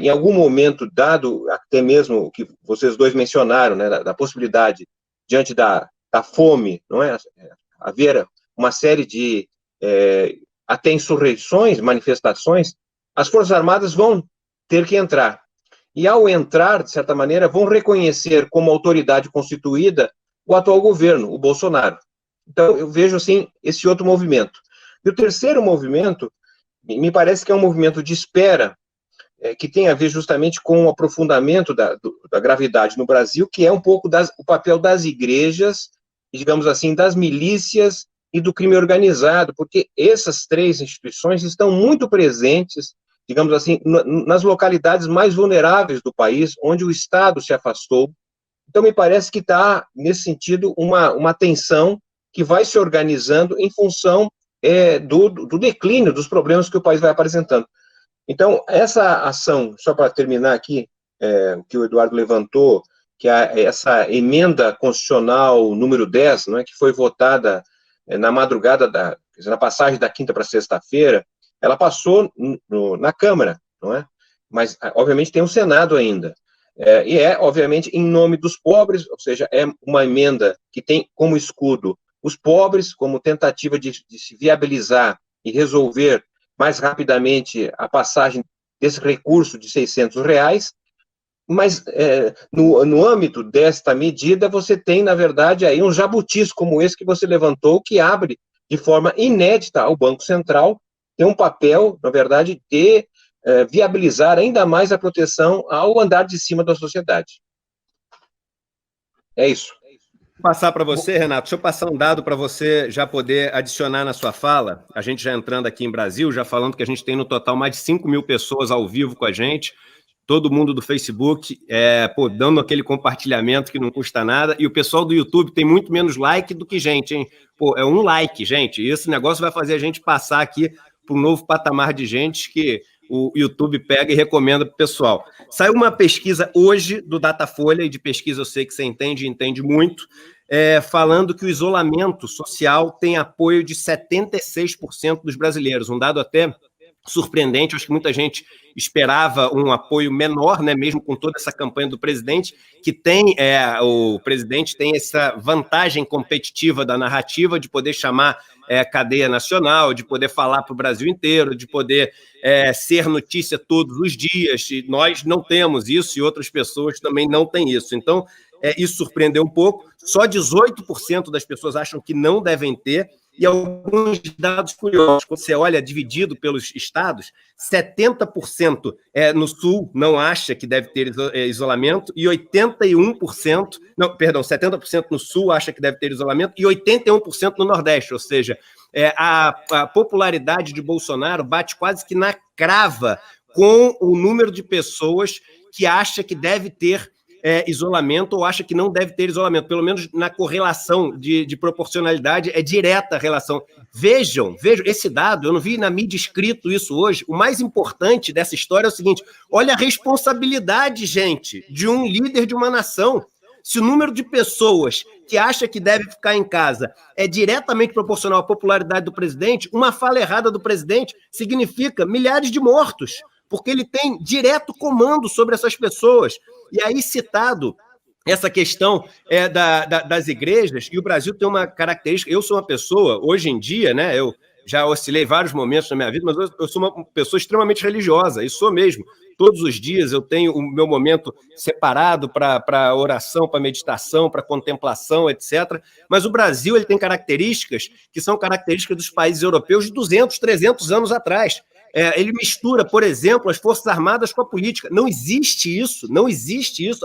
em algum momento dado, até mesmo o que vocês dois mencionaram, né, da possibilidade, diante da fome, não é, haver uma série de até insurreições, manifestações, as Forças Armadas vão ter que entrar. E, ao entrar, de certa maneira, vão reconhecer como autoridade constituída o atual governo, o Bolsonaro. Então, eu vejo, assim, esse outro movimento. E o terceiro movimento, me parece que é um movimento de espera, que tem a ver justamente com o aprofundamento da gravidade no Brasil, que é um pouco o papel das igrejas, e, digamos assim, das milícias e do crime organizado, porque essas três instituições estão muito presentes, digamos assim, nas localidades mais vulneráveis do país, onde o Estado se afastou. Então, me parece que está, nesse sentido, uma tensão que vai se organizando em função do declínio dos problemas que o país vai apresentando. Então, essa ação, só para terminar aqui, que o Eduardo levantou, que é essa emenda constitucional número 10, não é, que foi votada na madrugada, na passagem da quinta para sexta-feira, ela passou na Câmara, não é? Mas, obviamente, tem o Senado ainda. E obviamente, em nome dos pobres, ou seja, é uma emenda que tem como escudo os pobres, como tentativa de se viabilizar e resolver mais rapidamente a passagem desse recurso de R$ 600, mas no âmbito desta medida, você tem, na verdade, aí um jabutis como esse que você levantou, que abre de forma inédita ao Banco Central, tem um papel, na verdade, de viabilizar ainda mais a proteção ao andar de cima da sociedade. É isso. Vou passar para você, Renato. Deixa eu passar um dado para você já poder adicionar na sua fala. A gente já entrando aqui em Brasil, já falando que a gente tem no total mais de 5.000 pessoas ao vivo com a gente. Todo mundo do Facebook, dando aquele compartilhamento que não custa nada. E o pessoal do YouTube tem muito menos like do que gente, hein? Pô, é um like, gente. E esse negócio vai fazer a gente passar aqui para um novo patamar de gente que o YouTube pega e recomenda para o pessoal. Saiu uma pesquisa hoje do Datafolha, e de pesquisa eu sei que você entende muito, falando que o isolamento social tem apoio de 76% dos brasileiros. Um dado até surpreendente, acho que muita gente esperava um apoio menor, né, mesmo com toda essa campanha do presidente, que tem, o presidente tem essa vantagem competitiva da narrativa de poder chamar cadeia nacional, de poder falar para o Brasil inteiro, de poder ser notícia todos os dias, e nós não temos isso e outras pessoas também não têm isso. Então, isso surpreendeu um pouco, só 18% das pessoas acham que não devem ter, e alguns dados curiosos, quando você olha dividido pelos estados, 70% no Sul não acha que deve ter isolamento, e 81%, não, perdão, 70% no Sul acha que deve ter isolamento, e 81% no Nordeste, ou seja, a popularidade de Bolsonaro bate quase que na crava com o número de pessoas que acha que deve ter isolamento ou acha que não deve ter isolamento, pelo menos na correlação de proporcionalidade, é direta a relação. Vejam, esse dado, eu não vi na mídia escrito isso hoje, o mais importante dessa história é o seguinte, olha a responsabilidade, gente, de um líder de uma nação. Se o número de pessoas que acha que deve ficar em casa é diretamente proporcional à popularidade do presidente, uma fala errada do presidente significa milhares de mortos, porque ele tem direto comando sobre essas pessoas. E aí, citado essa questão das igrejas, e o Brasil tem uma característica, eu sou uma pessoa, hoje em dia, né, eu já oscilei vários momentos na minha vida, mas eu sou uma pessoa extremamente religiosa, e sou mesmo. Todos os dias eu tenho o meu momento separado para oração, para meditação, para contemplação, etc. Mas o Brasil ele tem características que são características dos países europeus de 200, 300 anos atrás. Ele mistura, por exemplo, as Forças Armadas com a política. Não existe isso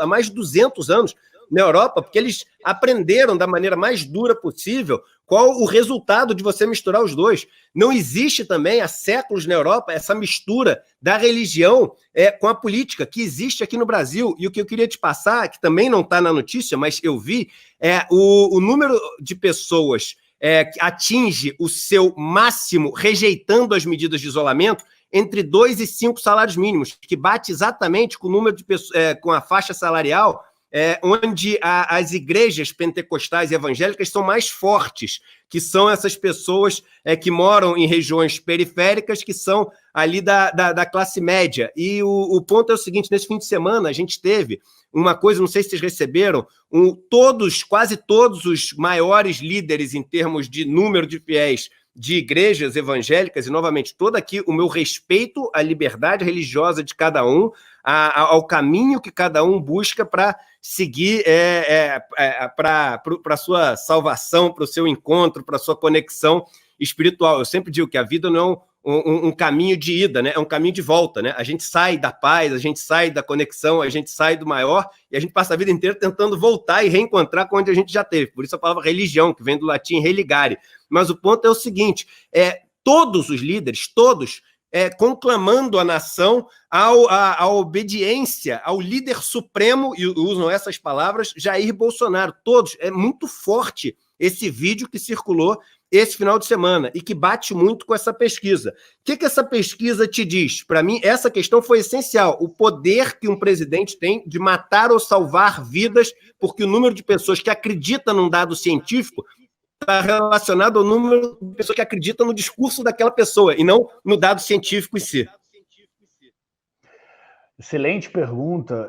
há mais de 200 anos na Europa, porque eles aprenderam da maneira mais dura possível qual o resultado de você misturar os dois. Não existe também, há séculos na Europa, essa mistura da religião com a política, que existe aqui no Brasil. E o que eu queria te passar, que também não está na notícia, mas eu vi, o número de pessoas que atinge o seu máximo rejeitando as medidas de isolamento entre 2 e 5 salários mínimos, que bate exatamente com o número de pessoas, com a faixa salarial, onde as igrejas pentecostais e evangélicas são mais fortes, que são essas pessoas que moram em regiões periféricas, que são ali da classe média. E o ponto é o seguinte, nesse fim de semana a gente teve uma coisa, não sei se vocês receberam, quase todos os maiores líderes em termos de número de fiéis de igrejas evangélicas, e novamente, todo aqui o meu respeito à liberdade religiosa de cada um, ao caminho que cada um busca para seguir para a sua salvação, para o seu encontro, para a sua conexão espiritual. Eu sempre digo que a vida não é um caminho de ida, né? É um caminho de volta, né? A gente sai da paz, a gente sai da conexão, a gente sai do maior e a gente passa a vida inteira tentando voltar e reencontrar com onde a gente já teve. Por isso a palavra religião, que vem do latim religare. Mas o ponto é o seguinte, todos os líderes, todos, conclamando a nação à obediência ao líder supremo, e usam essas palavras, Jair Bolsonaro. Todos. É muito forte esse vídeo que circulou esse final de semana e que bate muito com essa pesquisa. O que essa pesquisa te diz? Para mim, essa questão foi essencial. O poder que um presidente tem de matar ou salvar vidas, porque o número de pessoas que acreditam num dado científico está relacionado ao número de pessoas que acreditam no discurso daquela pessoa e não no dado científico em si. Excelente pergunta.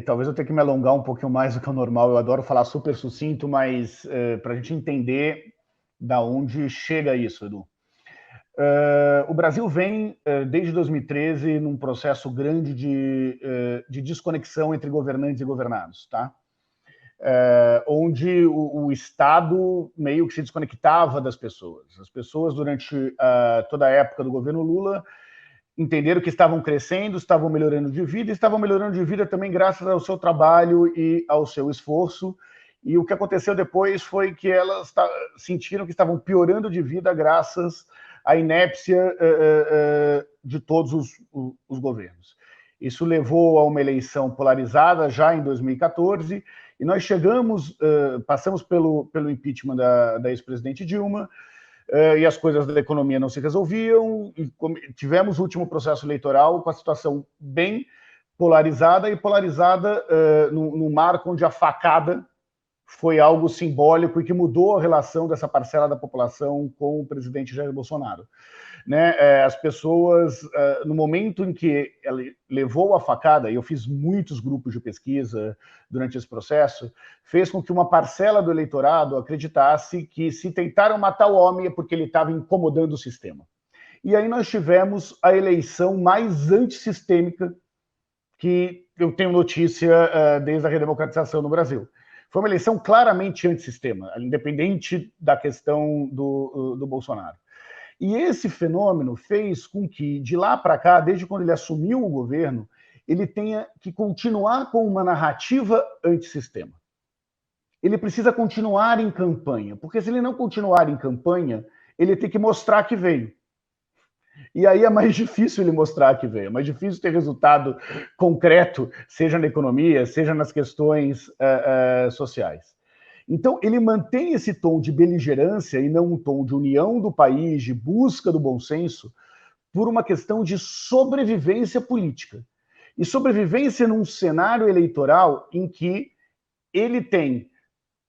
Talvez eu tenha que me alongar um pouquinho mais do que o normal. Eu adoro falar super sucinto, mas para a gente entender da onde chega isso, Edu. O Brasil vem, desde 2013, num processo grande de desconexão entre governantes e governados, tá? Onde o Estado meio que se desconectava das pessoas. As pessoas, durante toda a época do governo Lula, entenderam que estavam crescendo, estavam melhorando de vida, e estavam melhorando de vida também graças ao seu trabalho e ao seu esforço. E o que aconteceu depois foi que elas sentiram que estavam piorando de vida graças à inépcia de todos os governos. Isso levou a uma eleição polarizada já em 2014, e nós passamos pelo impeachment da ex-presidente Dilma, e as coisas da economia não se resolviam, e tivemos o último processo eleitoral com a situação bem polarizada, e polarizada no marco onde a facada foi algo simbólico e que mudou a relação dessa parcela da população com o presidente Jair Bolsonaro. Né? As pessoas, no momento em que ela levou a facada, e eu fiz muitos grupos de pesquisa durante esse processo, fez com que uma parcela do eleitorado acreditasse que se tentaram matar o homem é porque ele estava incomodando o sistema. E aí nós tivemos a eleição mais antissistêmica que eu tenho notícia desde a redemocratização no Brasil. Foi uma eleição claramente antissistema, independente da questão do Bolsonaro. E esse fenômeno fez com que, de lá para cá, desde quando ele assumiu o governo, ele tenha que continuar com uma narrativa antissistema. Ele precisa continuar em campanha, porque se ele não continuar em campanha, ele tem que mostrar que veio. E aí é mais difícil ele mostrar que veio, é mais difícil ter resultado concreto, seja na economia, seja nas questões sociais. Então, ele mantém esse tom de beligerância e não um tom de união do país, de busca do bom senso, por uma questão de sobrevivência política. E sobrevivência num cenário eleitoral em que ele tem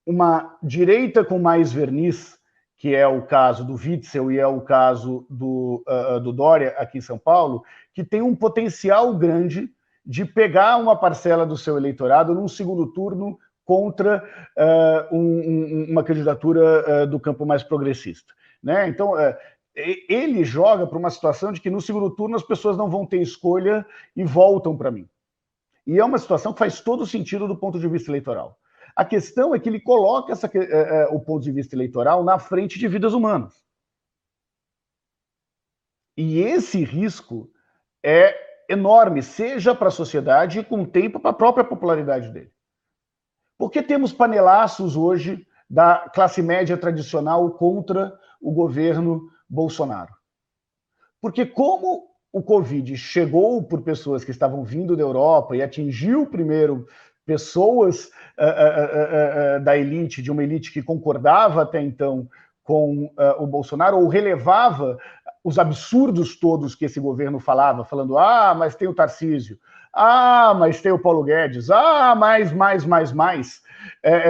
uma direita com mais verniz, que é o caso do Witzel e é o caso do Dória aqui em São Paulo, que tem um potencial grande de pegar uma parcela do seu eleitorado num segundo turno contra uma candidatura do campo mais progressista. Né? Então, ele joga para uma situação de que no segundo turno as pessoas não vão ter escolha e voltam para mim. E é uma situação que faz todo sentido do ponto de vista eleitoral. A questão é que ele coloca o ponto de vista eleitoral na frente de vidas humanas. E esse risco é enorme, seja para a sociedade e, com o tempo, para a própria popularidade dele. Por que temos panelaços hoje da classe média tradicional contra o governo Bolsonaro? Porque como o Covid chegou por pessoas que estavam vindo da Europa e atingiu primeiro pessoas da elite, de uma elite que concordava até então com o Bolsonaro, ou relevava os absurdos todos que esse governo falava, falando, mas tem o Tarcísio, mas tem o Paulo Guedes, mais.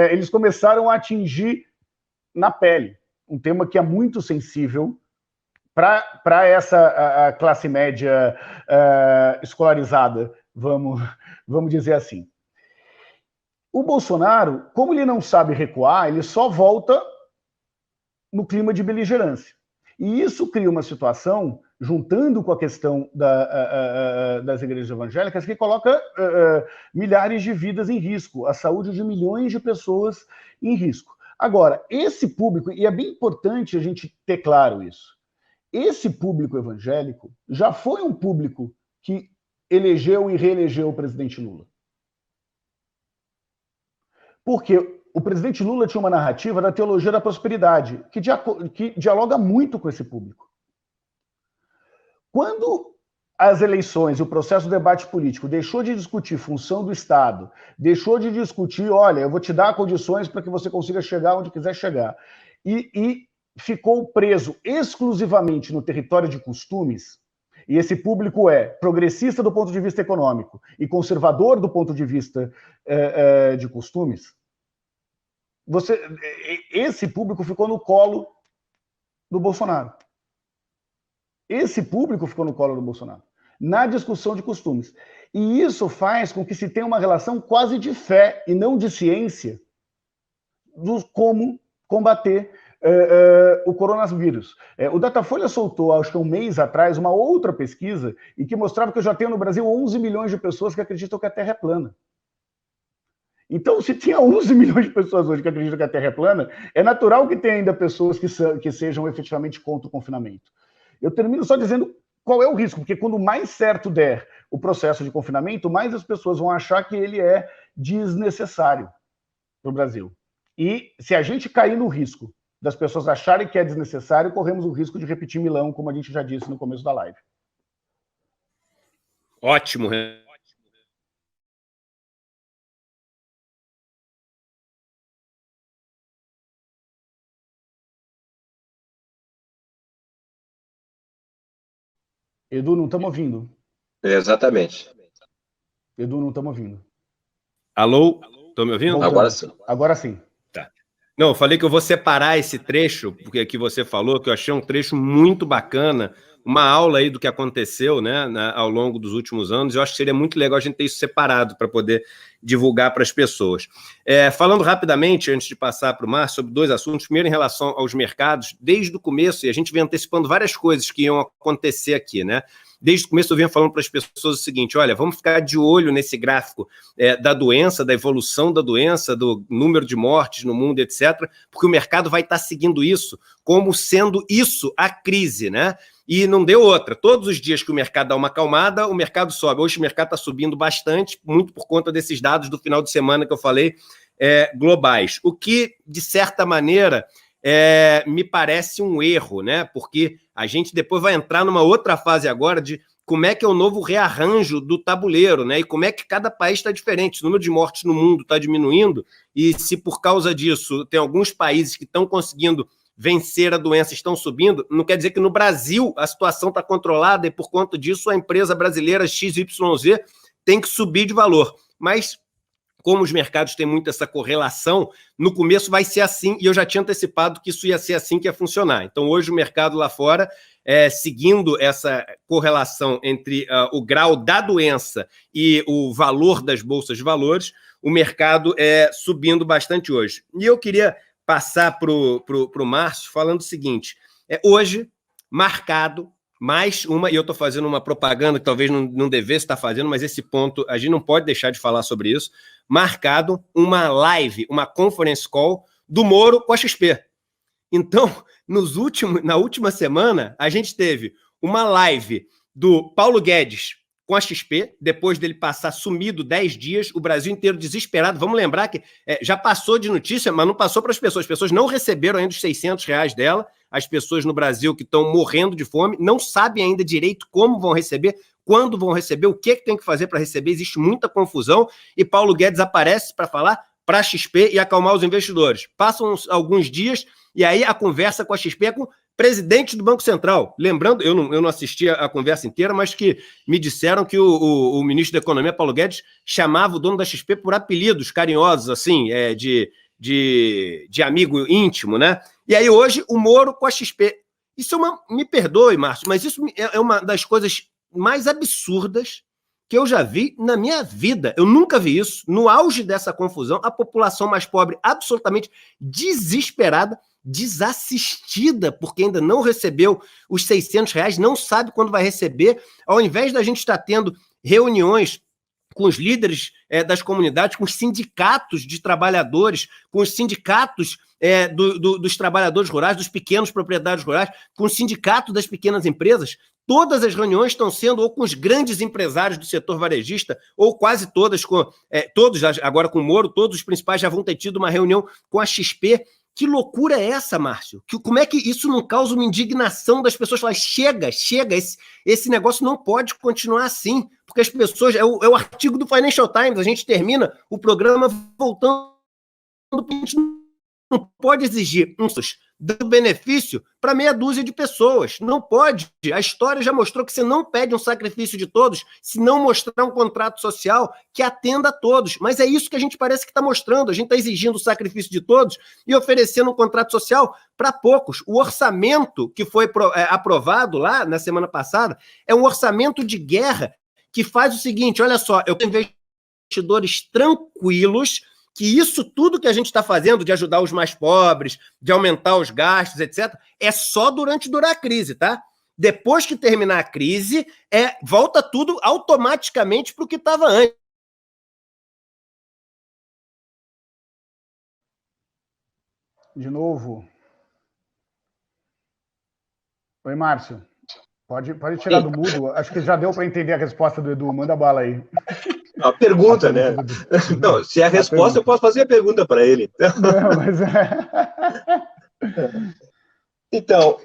Eles começaram a atingir na pele, um tema que é muito sensível para essa classe média escolarizada, vamos dizer assim. O Bolsonaro, como ele não sabe recuar, ele só volta no clima de beligerância. E isso cria uma situação, juntando com a questão das igrejas evangélicas, que coloca milhares de vidas em risco, a saúde de milhões de pessoas em risco. Agora, esse público, e é bem importante a gente ter claro isso, esse público evangélico já foi um público que elegeu e reelegeu o presidente Lula. Porque o presidente Lula tinha uma narrativa da teologia da prosperidade, que dialoga muito com esse público. Quando as eleições e o processo do debate político deixou de discutir função do Estado, deixou de discutir, olha, eu vou te dar condições para que você consiga chegar onde quiser chegar, e ficou preso exclusivamente no território de costumes, e esse público é progressista do ponto de vista econômico e conservador do ponto de vista de costumes, esse público ficou no colo do Bolsonaro. Esse público ficou no colo do Bolsonaro, na discussão de costumes. E isso faz com que se tenha uma relação quase de fé e não de ciência do como combater o coronavírus. O Datafolha soltou, acho que um mês atrás, uma outra pesquisa e que mostrava que eu já tenho no Brasil 11 milhões de pessoas que acreditam que a Terra é plana. Então, se tinha 11 milhões de pessoas hoje que acreditam que a Terra é plana, é natural que tenha ainda pessoas que sejam efetivamente contra o confinamento. Eu termino só dizendo qual é o risco, porque quando mais certo der o processo de confinamento, mais as pessoas vão achar que ele é desnecessário para o Brasil. E se a gente cair no risco das pessoas acharem que é desnecessário, corremos o risco de repetir Milão, como a gente já disse no começo da live. Ótimo, Renato. Edu, não estamos ouvindo. Exatamente. Edu, não estamos ouvindo. Alô? Estão me ouvindo? Voltamos. Agora sim. Agora sim. Tá. Não, eu falei que eu vou separar esse trecho, porque que você falou, que eu achei um trecho muito bacana, uma aula aí do que aconteceu, né, ao longo dos últimos anos. Eu acho que seria muito legal a gente ter isso separado para poder divulgar para as pessoas. Falando rapidamente, antes de passar para o Márcio, sobre dois assuntos. Primeiro, em relação aos mercados, desde o começo, e a gente vem antecipando várias coisas que iam acontecer aqui, né? Desde o começo eu venho falando para as pessoas o seguinte: olha, vamos ficar de olho nesse gráfico da doença, da evolução da doença, do número de mortes no mundo, etc., porque o mercado vai estar seguindo isso como sendo isso a crise, né? E não deu outra. Todos os dias que o mercado dá uma acalmada, o mercado sobe. Hoje o mercado está subindo bastante, muito por conta desses dados do final de semana que eu falei, globais. O que, de certa maneira, me parece um erro, né? Porque a gente depois vai entrar numa outra fase agora de como é que é o novo rearranjo do tabuleiro, né? E como é que cada país está diferente. O número de mortes no mundo está diminuindo, e se por causa disso tem alguns países que estão conseguindo vencer a doença, estão subindo, não quer dizer que no Brasil a situação está controlada e por conta disso a empresa brasileira XYZ tem que subir de valor. Mas como os mercados têm muito essa correlação, no começo vai ser assim, e eu já tinha antecipado que isso ia ser assim que ia funcionar. Então, hoje o mercado lá fora, seguindo essa correlação entre o grau da doença e o valor das bolsas de valores, o mercado subindo bastante hoje. E eu queria passar para o Márcio falando o seguinte: hoje, marcado mais uma, e eu estou fazendo uma propaganda que talvez não devesse estar fazendo, mas esse ponto, a gente não pode deixar de falar sobre isso, marcado uma live, uma conference call do Moro com a XP. Então, na última semana, a gente teve uma live do Paulo Guedes com a XP, depois dele passar sumido 10 dias, o Brasil inteiro desesperado. Vamos lembrar que já passou de notícia, mas não passou para as pessoas. As pessoas não receberam ainda os R$600 dela. As pessoas no Brasil que estão morrendo de fome não sabem ainda direito como vão receber, quando vão receber, o que tem que fazer para receber. Existe muita confusão e Paulo Guedes aparece para falar para a XP e acalmar os investidores. Passam alguns dias e aí a conversa com a XP é com o presidente do Banco Central. Lembrando, eu não assisti a conversa inteira, mas que me disseram que o ministro da Economia, Paulo Guedes, chamava o dono da XP por apelidos carinhosos, assim, de amigo íntimo, né? E aí hoje o Moro com a XP. Isso me perdoe, Márcio, mas isso é uma das coisas mais absurdas que eu já vi na minha vida. Eu nunca vi isso. No auge dessa confusão, a população mais pobre absolutamente desesperada, desassistida, porque ainda não recebeu os R$600, não sabe quando vai receber. Ao invés da gente estar tendo reuniões com os líderes das comunidades, com os sindicatos de trabalhadores, com os sindicatos dos trabalhadores rurais, dos pequenos proprietários rurais, com o sindicato das pequenas empresas, todas as reuniões estão sendo ou com os grandes empresários do setor varejista, ou quase todas, todos agora com o Moro, todos os principais já vão ter tido uma reunião com a XP. Que loucura é essa, Márcio? Como é que isso não causa uma indignação das pessoas? Falar, chega, esse negócio não pode continuar assim, porque as pessoas, é o artigo do Financial Times, a gente termina o programa voltando, a gente não pode exigir dando benefício para meia dúzia de pessoas. Não pode. A história já mostrou que você não pede um sacrifício de todos se não mostrar um contrato social que atenda a todos. Mas é isso que a gente parece que está mostrando. A gente está exigindo o sacrifício de todos e oferecendo um contrato social para poucos. O orçamento que foi aprovado lá na semana passada é um orçamento de guerra que faz o seguinte: olha só, eu tenho investidores tranquilos que isso tudo que a gente está fazendo, de ajudar os mais pobres, de aumentar os gastos, etc., é só durar a crise, tá? Depois que terminar a crise, volta tudo automaticamente para o que estava antes. De novo. Oi, Márcio. Pode tirar do mudo. Acho que já deu para entender a resposta do Edu. Manda bala aí. A pergunta, né? Não, se é a resposta, eu posso fazer a pergunta para ele. Não, mas Então,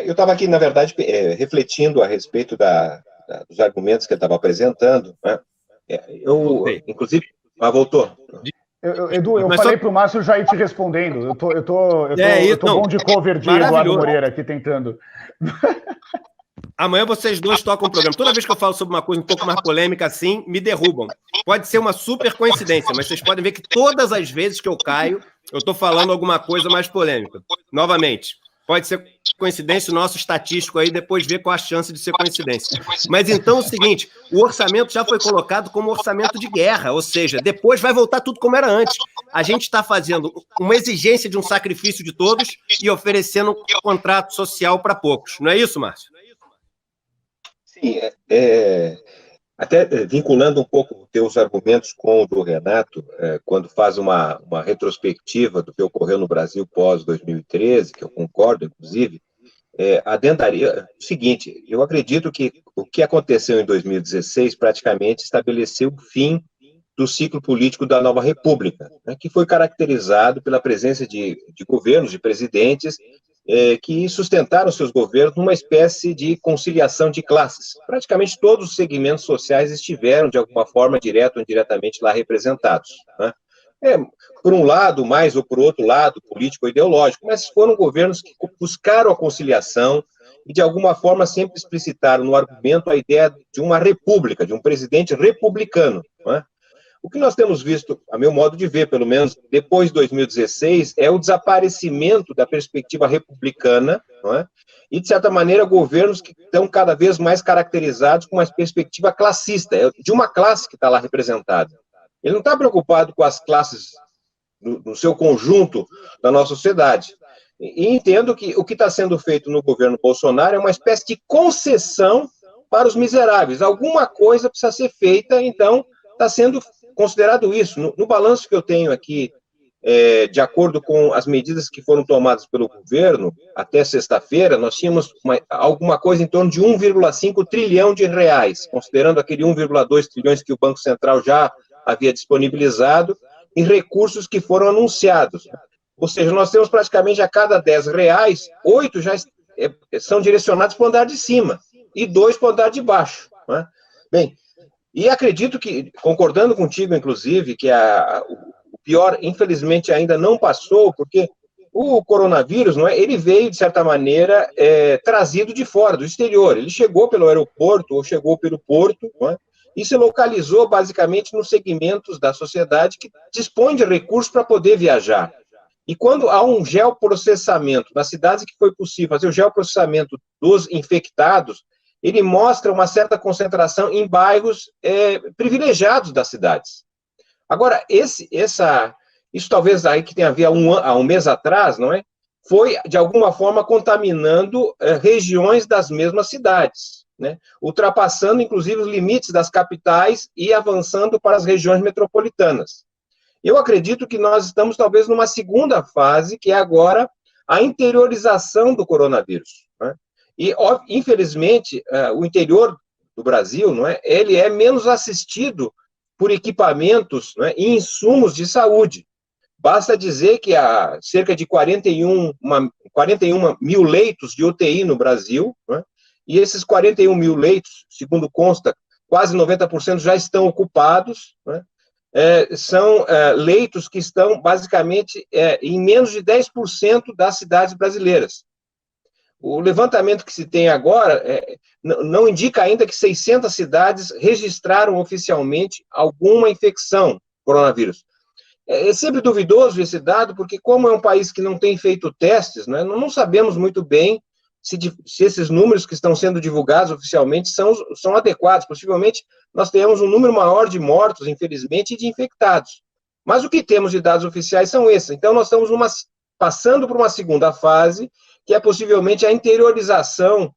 eu estava aqui, na verdade, refletindo a respeito dos argumentos que ele estava apresentando, né? Inclusive... voltou. Edu, eu falei para o Márcio já ir te respondendo. Eu tô bom de cover de Eduardo Moreira aqui tentando. Amanhã vocês dois tocam o programa. Toda vez que eu falo sobre uma coisa um pouco mais polêmica assim, me derrubam. Pode ser uma super coincidência, mas vocês podem ver que todas as vezes que eu caio, eu estou falando alguma coisa mais polêmica. Novamente, pode ser coincidência, o nosso estatístico aí depois vê qual a chance de ser coincidência. Mas então é o seguinte, o orçamento já foi colocado como orçamento de guerra, ou seja, depois vai voltar tudo como era antes. A gente está fazendo uma exigência de um sacrifício de todos e oferecendo um contrato social para poucos. Não é isso, Márcio? Sim, até vinculando um pouco os teus argumentos com o do Renato, quando faz uma retrospectiva do que ocorreu no Brasil pós-2013, que eu concordo, inclusive, adentraria o seguinte: eu acredito que o que aconteceu em 2016 praticamente estabeleceu o fim do ciclo político da nova república, né, que foi caracterizado pela presença de governos, de presidentes, que sustentaram seus governos numa espécie de conciliação de classes. Praticamente todos os segmentos sociais estiveram, de alguma forma, direto ou indiretamente, lá representados, né? Por um lado, mais ou por outro lado, político ou ideológico, mas foram governos que buscaram a conciliação e, de alguma forma, sempre explicitaram no argumento a ideia de uma república, de um presidente republicano, né? O que nós temos visto, a meu modo de ver, pelo menos depois de 2016, é o desaparecimento da perspectiva republicana, não é? E, de certa maneira, governos que estão cada vez mais caracterizados com uma perspectiva classista, de uma classe que está lá representada. Ele não está preocupado com as classes no seu conjunto da nossa sociedade. E entendo que o que está sendo feito no governo Bolsonaro é uma espécie de concessão para os miseráveis. Alguma coisa precisa ser feita, então está sendo considerado isso. No balanço que eu tenho aqui, de acordo com as medidas que foram tomadas pelo governo, até sexta-feira, nós tínhamos alguma coisa em torno de 1,5 trilhão de reais, considerando aquele 1,2 trilhões que o Banco Central já havia disponibilizado, em recursos que foram anunciados. Ou seja, nós temos praticamente a cada 10 reais, 8 já são direcionados para o andar de cima, e 2 para o andar de baixo, né? Bem, e acredito que, concordando contigo, inclusive, que o pior, infelizmente, ainda não passou, porque o coronavírus, não é, ele veio, de certa maneira, trazido de fora, do exterior. Ele chegou pelo aeroporto ou chegou pelo porto, não é, e se localizou, basicamente, nos segmentos da sociedade que dispõe de recursos para poder viajar. E quando há um geoprocessamento, nas cidades que foi possível fazer o geoprocessamento dos infectados, ele mostra uma certa concentração em bairros privilegiados das cidades. Agora, isso talvez aí que tenha a ver há um mês atrás, não é? Foi, de alguma forma, contaminando regiões das mesmas cidades, né? Ultrapassando, inclusive, os limites das capitais e avançando para as regiões metropolitanas. Eu acredito que nós estamos, talvez, numa segunda fase, que é agora a interiorização do coronavírus, né? E, infelizmente, o interior do Brasil, não é, ele é menos assistido por equipamentos, não é, e insumos de saúde. Basta dizer que há cerca de 41 mil leitos de UTI no Brasil, não é, e esses 41 mil leitos, segundo consta, quase 90% já estão ocupados, não é, são leitos que estão, basicamente, em menos de 10% das cidades brasileiras. O levantamento que se tem agora não indica ainda que 600 cidades registraram oficialmente alguma infecção coronavírus. É sempre duvidoso esse dado, porque como é um país que não tem feito testes, né, não sabemos muito bem se esses números que estão sendo divulgados oficialmente são adequados. Possivelmente nós tenhamos um número maior de mortos, infelizmente, e de infectados. Mas o que temos de dados oficiais são esses. Então, nós estamos passando por uma segunda fase, que é possivelmente a interiorização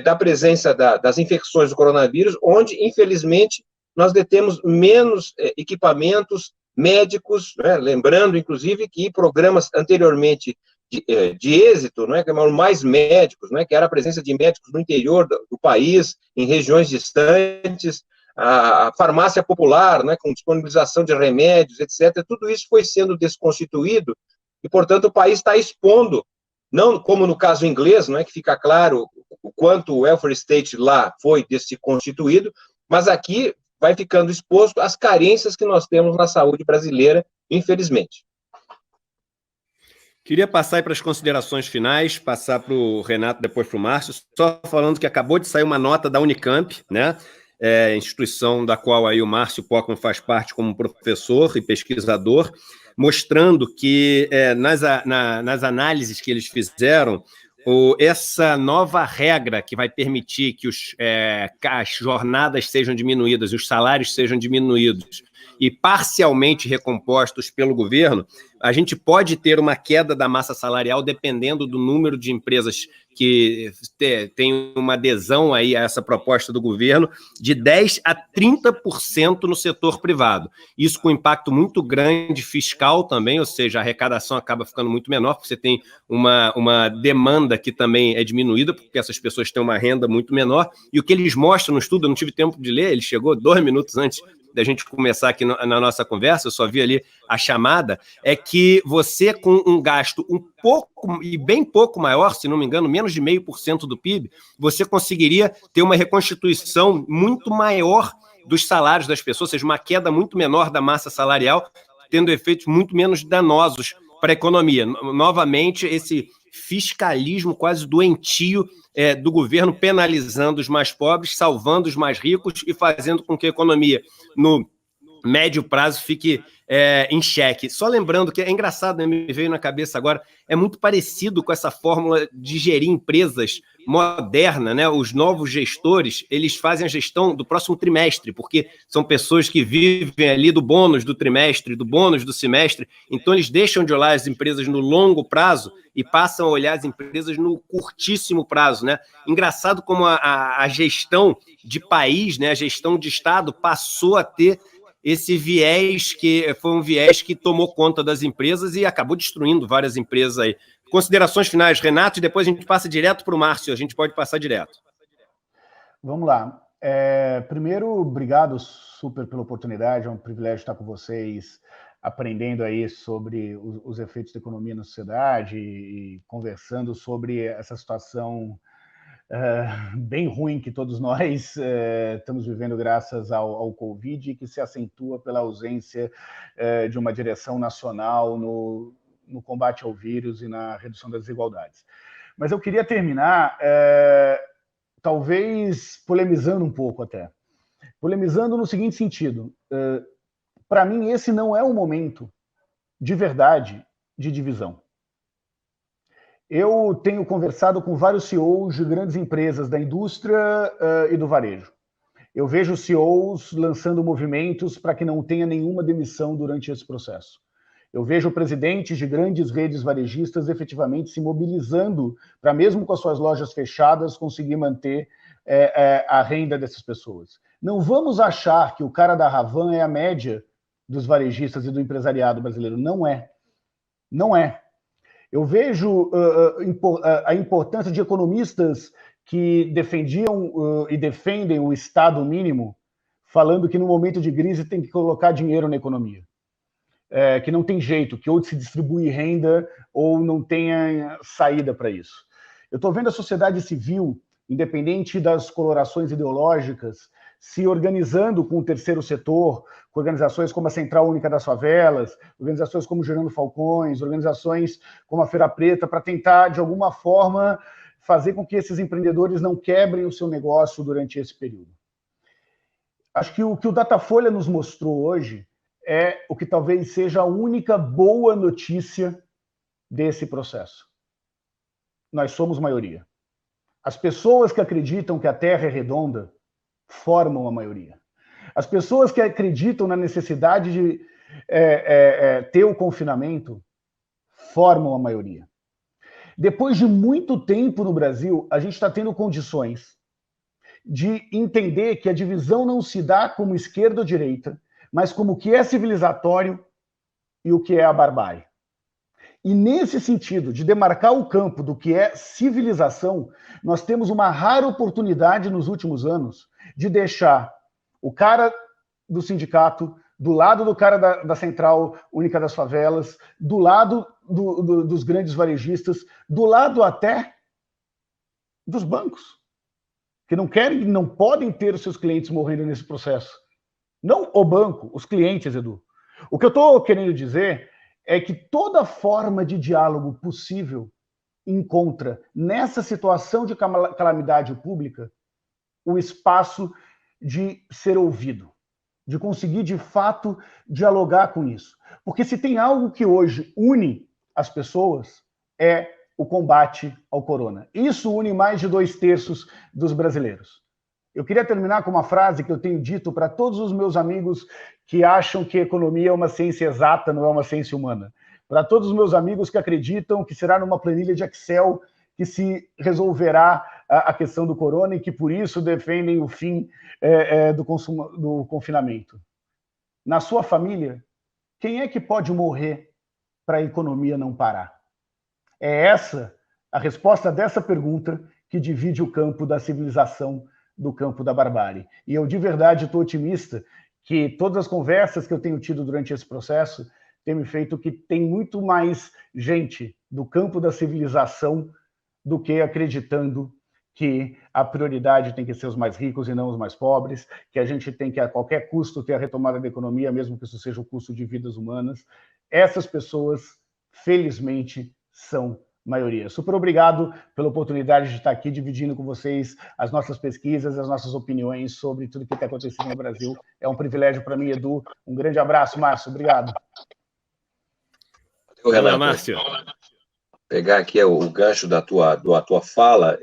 da presença das infecções do coronavírus, onde, infelizmente, nós detemos menos equipamentos médicos, né? Lembrando, inclusive, que programas anteriormente de êxito, né, que eram mais médicos, né, que era a presença de médicos no interior do país, em regiões distantes, a farmácia popular, né, com disponibilização de remédios, etc., tudo isso foi sendo desconstituído e, portanto, o país está expondo, não como no caso inglês, não é, que fica claro o quanto o welfare state lá foi desconstituído, mas aqui vai ficando exposto às carências que nós temos na saúde brasileira, infelizmente. Queria passar para as considerações finais, passar para o Renato, depois para o Márcio, só falando que acabou de sair uma nota da Unicamp, né? Instituição da qual aí o Márcio Pocman faz parte como professor e pesquisador, mostrando que nas análises que eles fizeram, essa nova regra que vai permitir que as jornadas sejam diminuídas, os salários sejam diminuídos e parcialmente recompostos pelo governo, a gente pode ter uma queda da massa salarial dependendo do número de empresas que tem uma adesão aí a essa proposta do governo, de 10% a 30% no setor privado. Isso com impacto muito grande fiscal também, ou seja, a arrecadação acaba ficando muito menor, porque você tem uma demanda que também é diminuída, porque essas pessoas têm uma renda muito menor, e o que eles mostram no estudo, eu não tive tempo de ler, ele chegou 2 minutos antes da gente começar aqui na nossa conversa, eu só vi ali a chamada, é que você com um gasto um pouco, e bem pouco maior, se não me engano, menos de 0,5% do PIB, você conseguiria ter uma reconstituição muito maior dos salários das pessoas, ou seja, uma queda muito menor da massa salarial, tendo efeitos muito menos danosos para a economia. Novamente, esse fiscalismo quase doentio do governo penalizando os mais pobres, salvando os mais ricos e fazendo com que a economia, no médio prazo, fique em xeque. Só lembrando que é engraçado, né, me veio na cabeça agora, é muito parecido com essa fórmula de gerir empresas moderna, né? Os novos gestores, eles fazem a gestão do próximo trimestre, porque são pessoas que vivem ali do bônus do trimestre, do bônus do semestre, então eles deixam de olhar as empresas no longo prazo e passam a olhar as empresas no curtíssimo prazo, né? Engraçado como a gestão de país, né, a gestão de Estado passou a ter esse viés, que foi um viés que tomou conta das empresas e acabou destruindo várias empresas aí. Considerações finais, Renato, e depois a gente passa direto para o Márcio, a gente pode passar direto. Vamos lá. Primeiro, obrigado super pela oportunidade, é um privilégio estar com vocês, aprendendo aí sobre os efeitos da economia na sociedade e conversando sobre essa situação bem ruim que todos nós estamos vivendo graças ao Covid, que se acentua pela ausência de uma direção nacional no combate ao vírus e na redução das desigualdades. Mas eu queria terminar, talvez polemizando um pouco até. Polemizando no seguinte sentido, para mim esse não é um momento de verdade de divisão. Eu tenho conversado com vários CEOs de grandes empresas da indústria e do varejo. Eu vejo CEOs lançando movimentos para que não tenha nenhuma demissão durante esse processo. Eu vejo presidentes de grandes redes varejistas efetivamente se mobilizando para, mesmo com as suas lojas fechadas, conseguir manter a renda dessas pessoas. Não vamos achar que o cara da Havan é a média dos varejistas e do empresariado brasileiro. Não é. Não é. Eu vejo a importância de economistas que defendiam e defendem o Estado mínimo, falando que no momento de crise tem que colocar dinheiro na economia. Que não tem jeito, que ou se distribui renda ou não tenha saída para isso. Eu estou vendo a sociedade civil, independente das colorações ideológicas, se organizando com o terceiro setor, com organizações como a Central Única das Favelas, organizações como Gerando Falcões, organizações como a Feira Preta, para tentar, de alguma forma, fazer com que esses empreendedores não quebrem o seu negócio durante esse período. Acho que o Datafolha nos mostrou hoje é o que talvez seja a única boa notícia desse processo. Nós somos maioria. As pessoas que acreditam que a Terra é redonda formam a maioria. As pessoas que acreditam na necessidade ter o confinamento formam a maioria. Depois de muito tempo no Brasil, a gente está tendo condições de entender que a divisão não se dá como esquerda ou direita, mas como o que é civilizatório e o que é a barbárie. E nesse sentido, de demarcar o campo do que é civilização, nós temos uma rara oportunidade nos últimos anos de deixar o cara do sindicato do lado do cara da Central Única das Favelas, do lado dos grandes varejistas, do lado até dos bancos, que não querem, não podem ter os seus clientes morrendo nesse processo. Não o banco, os clientes, Edu. O que eu estou querendo dizer é que toda forma de diálogo possível encontra, nessa situação de calamidade pública, o espaço de ser ouvido, de conseguir, de fato, dialogar com isso. Porque se tem algo que hoje une as pessoas, é o combate ao corona. Isso une mais de 2/3 dos brasileiros. Eu queria terminar com uma frase que eu tenho dito para todos os meus amigos que acham que economia é uma ciência exata, não é uma ciência humana. Para todos os meus amigos que acreditam que será numa planilha de Excel que se resolverá a questão do corona e que, por isso, defendem o fim do confinamento. Na sua família, quem é que pode morrer para a economia não parar? É essa a resposta dessa pergunta que divide o campo da civilização do campo da barbárie. E eu, de verdade, estou otimista que todas as conversas que eu tenho tido durante esse processo têm me feito que tem muito mais gente do campo da civilização do que acreditando que a prioridade tem que ser os mais ricos e não os mais pobres, que a gente tem que, a qualquer custo, ter a retomada da economia, mesmo que isso seja o custo de vidas humanas. Essas pessoas, felizmente, são maioria. Super obrigado pela oportunidade de estar aqui dividindo com vocês as nossas pesquisas, as nossas opiniões sobre tudo que está acontecendo no Brasil. É um privilégio para mim, Edu. Um grande abraço, Márcio. Obrigado. Olá, Márcio. Pegar aqui o gancho da tua fala,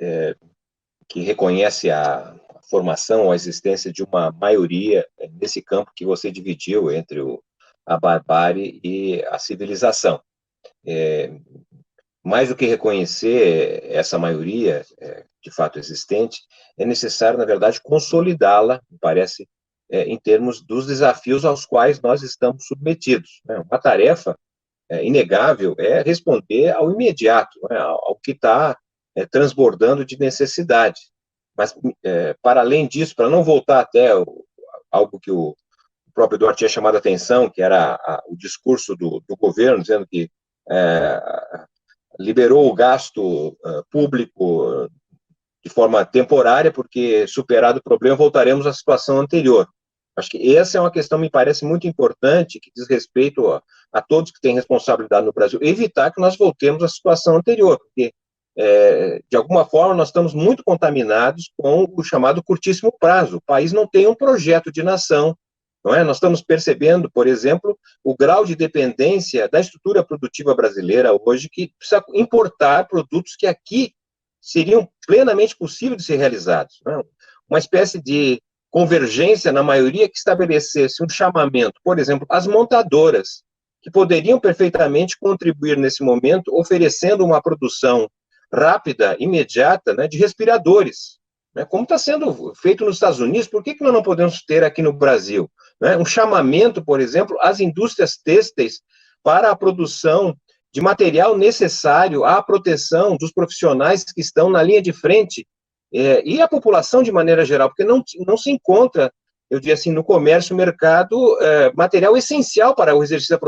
que reconhece a formação, a existência de uma maioria nesse campo que você dividiu entre a barbárie e a civilização. Mais do que reconhecer essa maioria, de fato existente, é necessário, na verdade, consolidá-la, me parece, em termos dos desafios aos quais nós estamos submetidos. Uma tarefa inegável é responder ao imediato, ao que está transbordando de necessidade. Mas, para além disso, para não voltar até algo que o próprio Eduardo tinha chamado a atenção, que era o discurso do governo, dizendo que liberou o gasto público de forma temporária, porque, superado o problema, voltaremos à situação anterior. Acho que essa é uma questão, me parece, muito importante, que diz respeito a todos que têm responsabilidade no Brasil, evitar que nós voltemos à situação anterior, porque, de alguma forma, nós estamos muito contaminados com o chamado curtíssimo prazo. O país não tem um projeto de nação, não é? Nós estamos percebendo, por exemplo, o grau de dependência da estrutura produtiva brasileira hoje, que precisa importar produtos que aqui seriam plenamente possíveis de ser realizados. Não é? Uma espécie de convergência na maioria que estabelecesse um chamamento, por exemplo, às montadoras, que poderiam perfeitamente contribuir nesse momento, oferecendo uma produção rápida, imediata, né, de respiradores, né, como está sendo feito nos Estados Unidos. Por que nós não podemos ter aqui no Brasil? Né, um chamamento, por exemplo, às indústrias têxteis para a produção de material necessário à proteção dos profissionais que estão na linha de frente, e a população de maneira geral, porque não se encontra, eu diria assim, no comércio, mercado, material essencial para o exercício da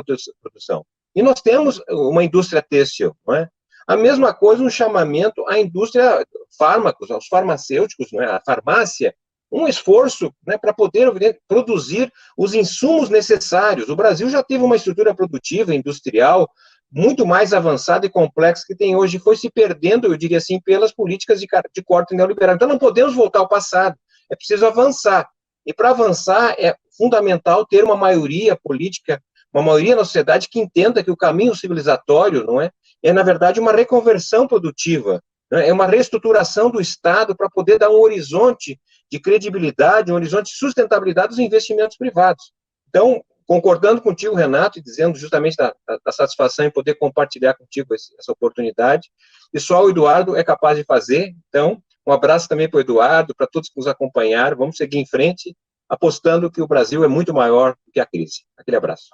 produção. E nós temos uma indústria têxtil, não é? A mesma coisa, um chamamento à indústria fármacos, aos farmacêuticos, não é? A farmácia, um esforço, né, para poder produzir os insumos necessários. O Brasil já teve uma estrutura produtiva, industrial, muito mais avançada e complexa que tem hoje, foi se perdendo, eu diria assim, pelas políticas de corte neoliberal. Então, não podemos voltar ao passado, é preciso avançar. E, para avançar, é fundamental ter uma maioria política, uma maioria na sociedade que entenda que o caminho civilizatório, não é na verdade, uma reconversão produtiva, né? É uma reestruturação do Estado para poder dar um horizonte de credibilidade, um horizonte de sustentabilidade dos investimentos privados. Então, concordando contigo, Renato, e dizendo justamente da satisfação em poder compartilhar contigo essa oportunidade, e só o Eduardo é capaz de fazer. Então, um abraço também para o Eduardo, para todos que nos acompanharam. Vamos seguir em frente, apostando que o Brasil é muito maior do que a crise. Aquele abraço.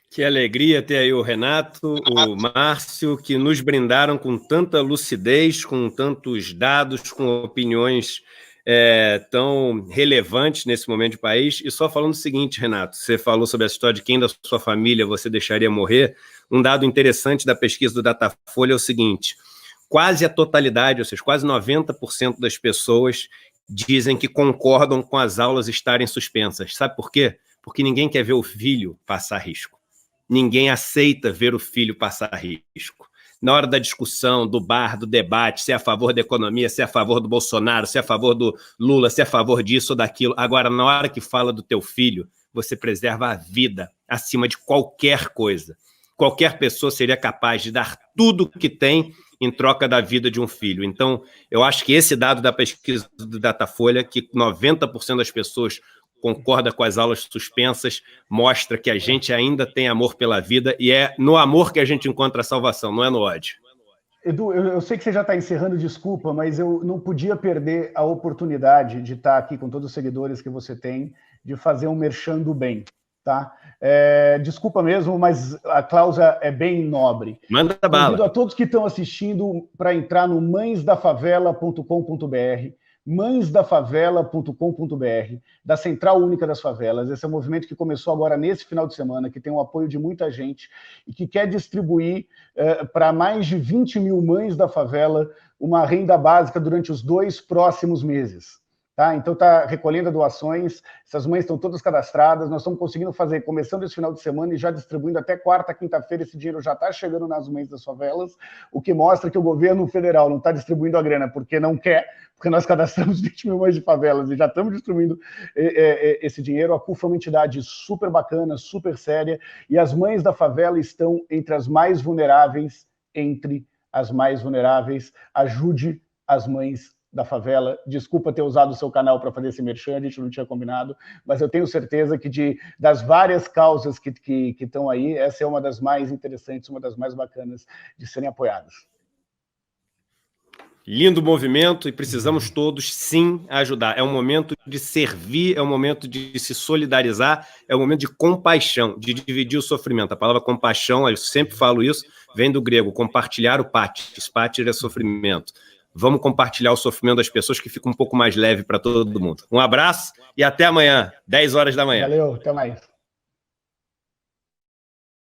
Que alegria ter aí o Renato, o Márcio, que nos brindaram com tanta lucidez, com tantos dados, com opiniões tão relevantes nesse momento de país. E só falando o seguinte, Renato, você falou sobre a história de quem da sua família você deixaria morrer. Um dado interessante da pesquisa do Datafolha é o seguinte: quase a totalidade, ou seja, quase 90% das pessoas dizem que concordam com as aulas estarem suspensas. Sabe por quê? Porque ninguém quer ver o filho passar risco. Ninguém aceita ver o filho passar risco. Na hora da discussão, do bar, do debate, se é a favor da economia, se é a favor do Bolsonaro, se é a favor do Lula, se é a favor disso ou daquilo. Agora, na hora que fala do teu filho, você preserva a vida acima de qualquer coisa. Qualquer pessoa seria capaz de dar tudo que tem em troca da vida de um filho. Então, eu acho que esse dado da pesquisa do Datafolha, que 90% das pessoas concorda com as aulas suspensas, mostra que a gente ainda tem amor pela vida, e é no amor que a gente encontra a salvação, não é no ódio. Edu, eu sei que você já está encerrando, desculpa, mas eu não podia perder a oportunidade de estar aqui com todos os seguidores que você tem, de fazer um merchan do bem, tá? Desculpa mesmo, mas a cláusula é bem nobre. Manda bala. Convido a todos que estão assistindo para entrar no mãesdafavela.com.br, mãesdafavela.com.br, da Central Única das Favelas. Esse é um movimento que começou agora nesse final de semana, que tem o apoio de muita gente e que quer distribuir para mais de 20 mil mães da favela uma renda básica durante os 2 próximos meses. Tá? Então está recolhendo doações, essas mães estão todas cadastradas, nós estamos conseguindo fazer, começando esse final de semana e já distribuindo até quarta, quinta-feira, esse dinheiro já está chegando nas mães das favelas, o que mostra que o governo federal não está distribuindo a grana porque não quer, porque nós cadastramos 20 mil mães de favelas e já estamos distribuindo esse dinheiro. A CUF é uma entidade super bacana, super séria, e as mães da favela estão entre as mais vulneráveis, ajude as mães da favela. Desculpa ter usado o seu canal para fazer esse merchan, a gente não tinha combinado, mas eu tenho certeza que das várias causas que estão aí, essa é uma das mais interessantes, uma das mais bacanas de serem apoiadas. Lindo movimento, e precisamos todos, sim, ajudar. É um momento de servir, é um momento de se solidarizar, é um momento de compaixão, de dividir o sofrimento. A palavra compaixão, eu sempre falo isso, vem do grego, compartilhar o patis. Patis é sofrimento. Vamos compartilhar o sofrimento das pessoas, que fica um pouco mais leve para todo mundo. Um abraço e até amanhã, 10 horas da manhã. Valeu, até mais.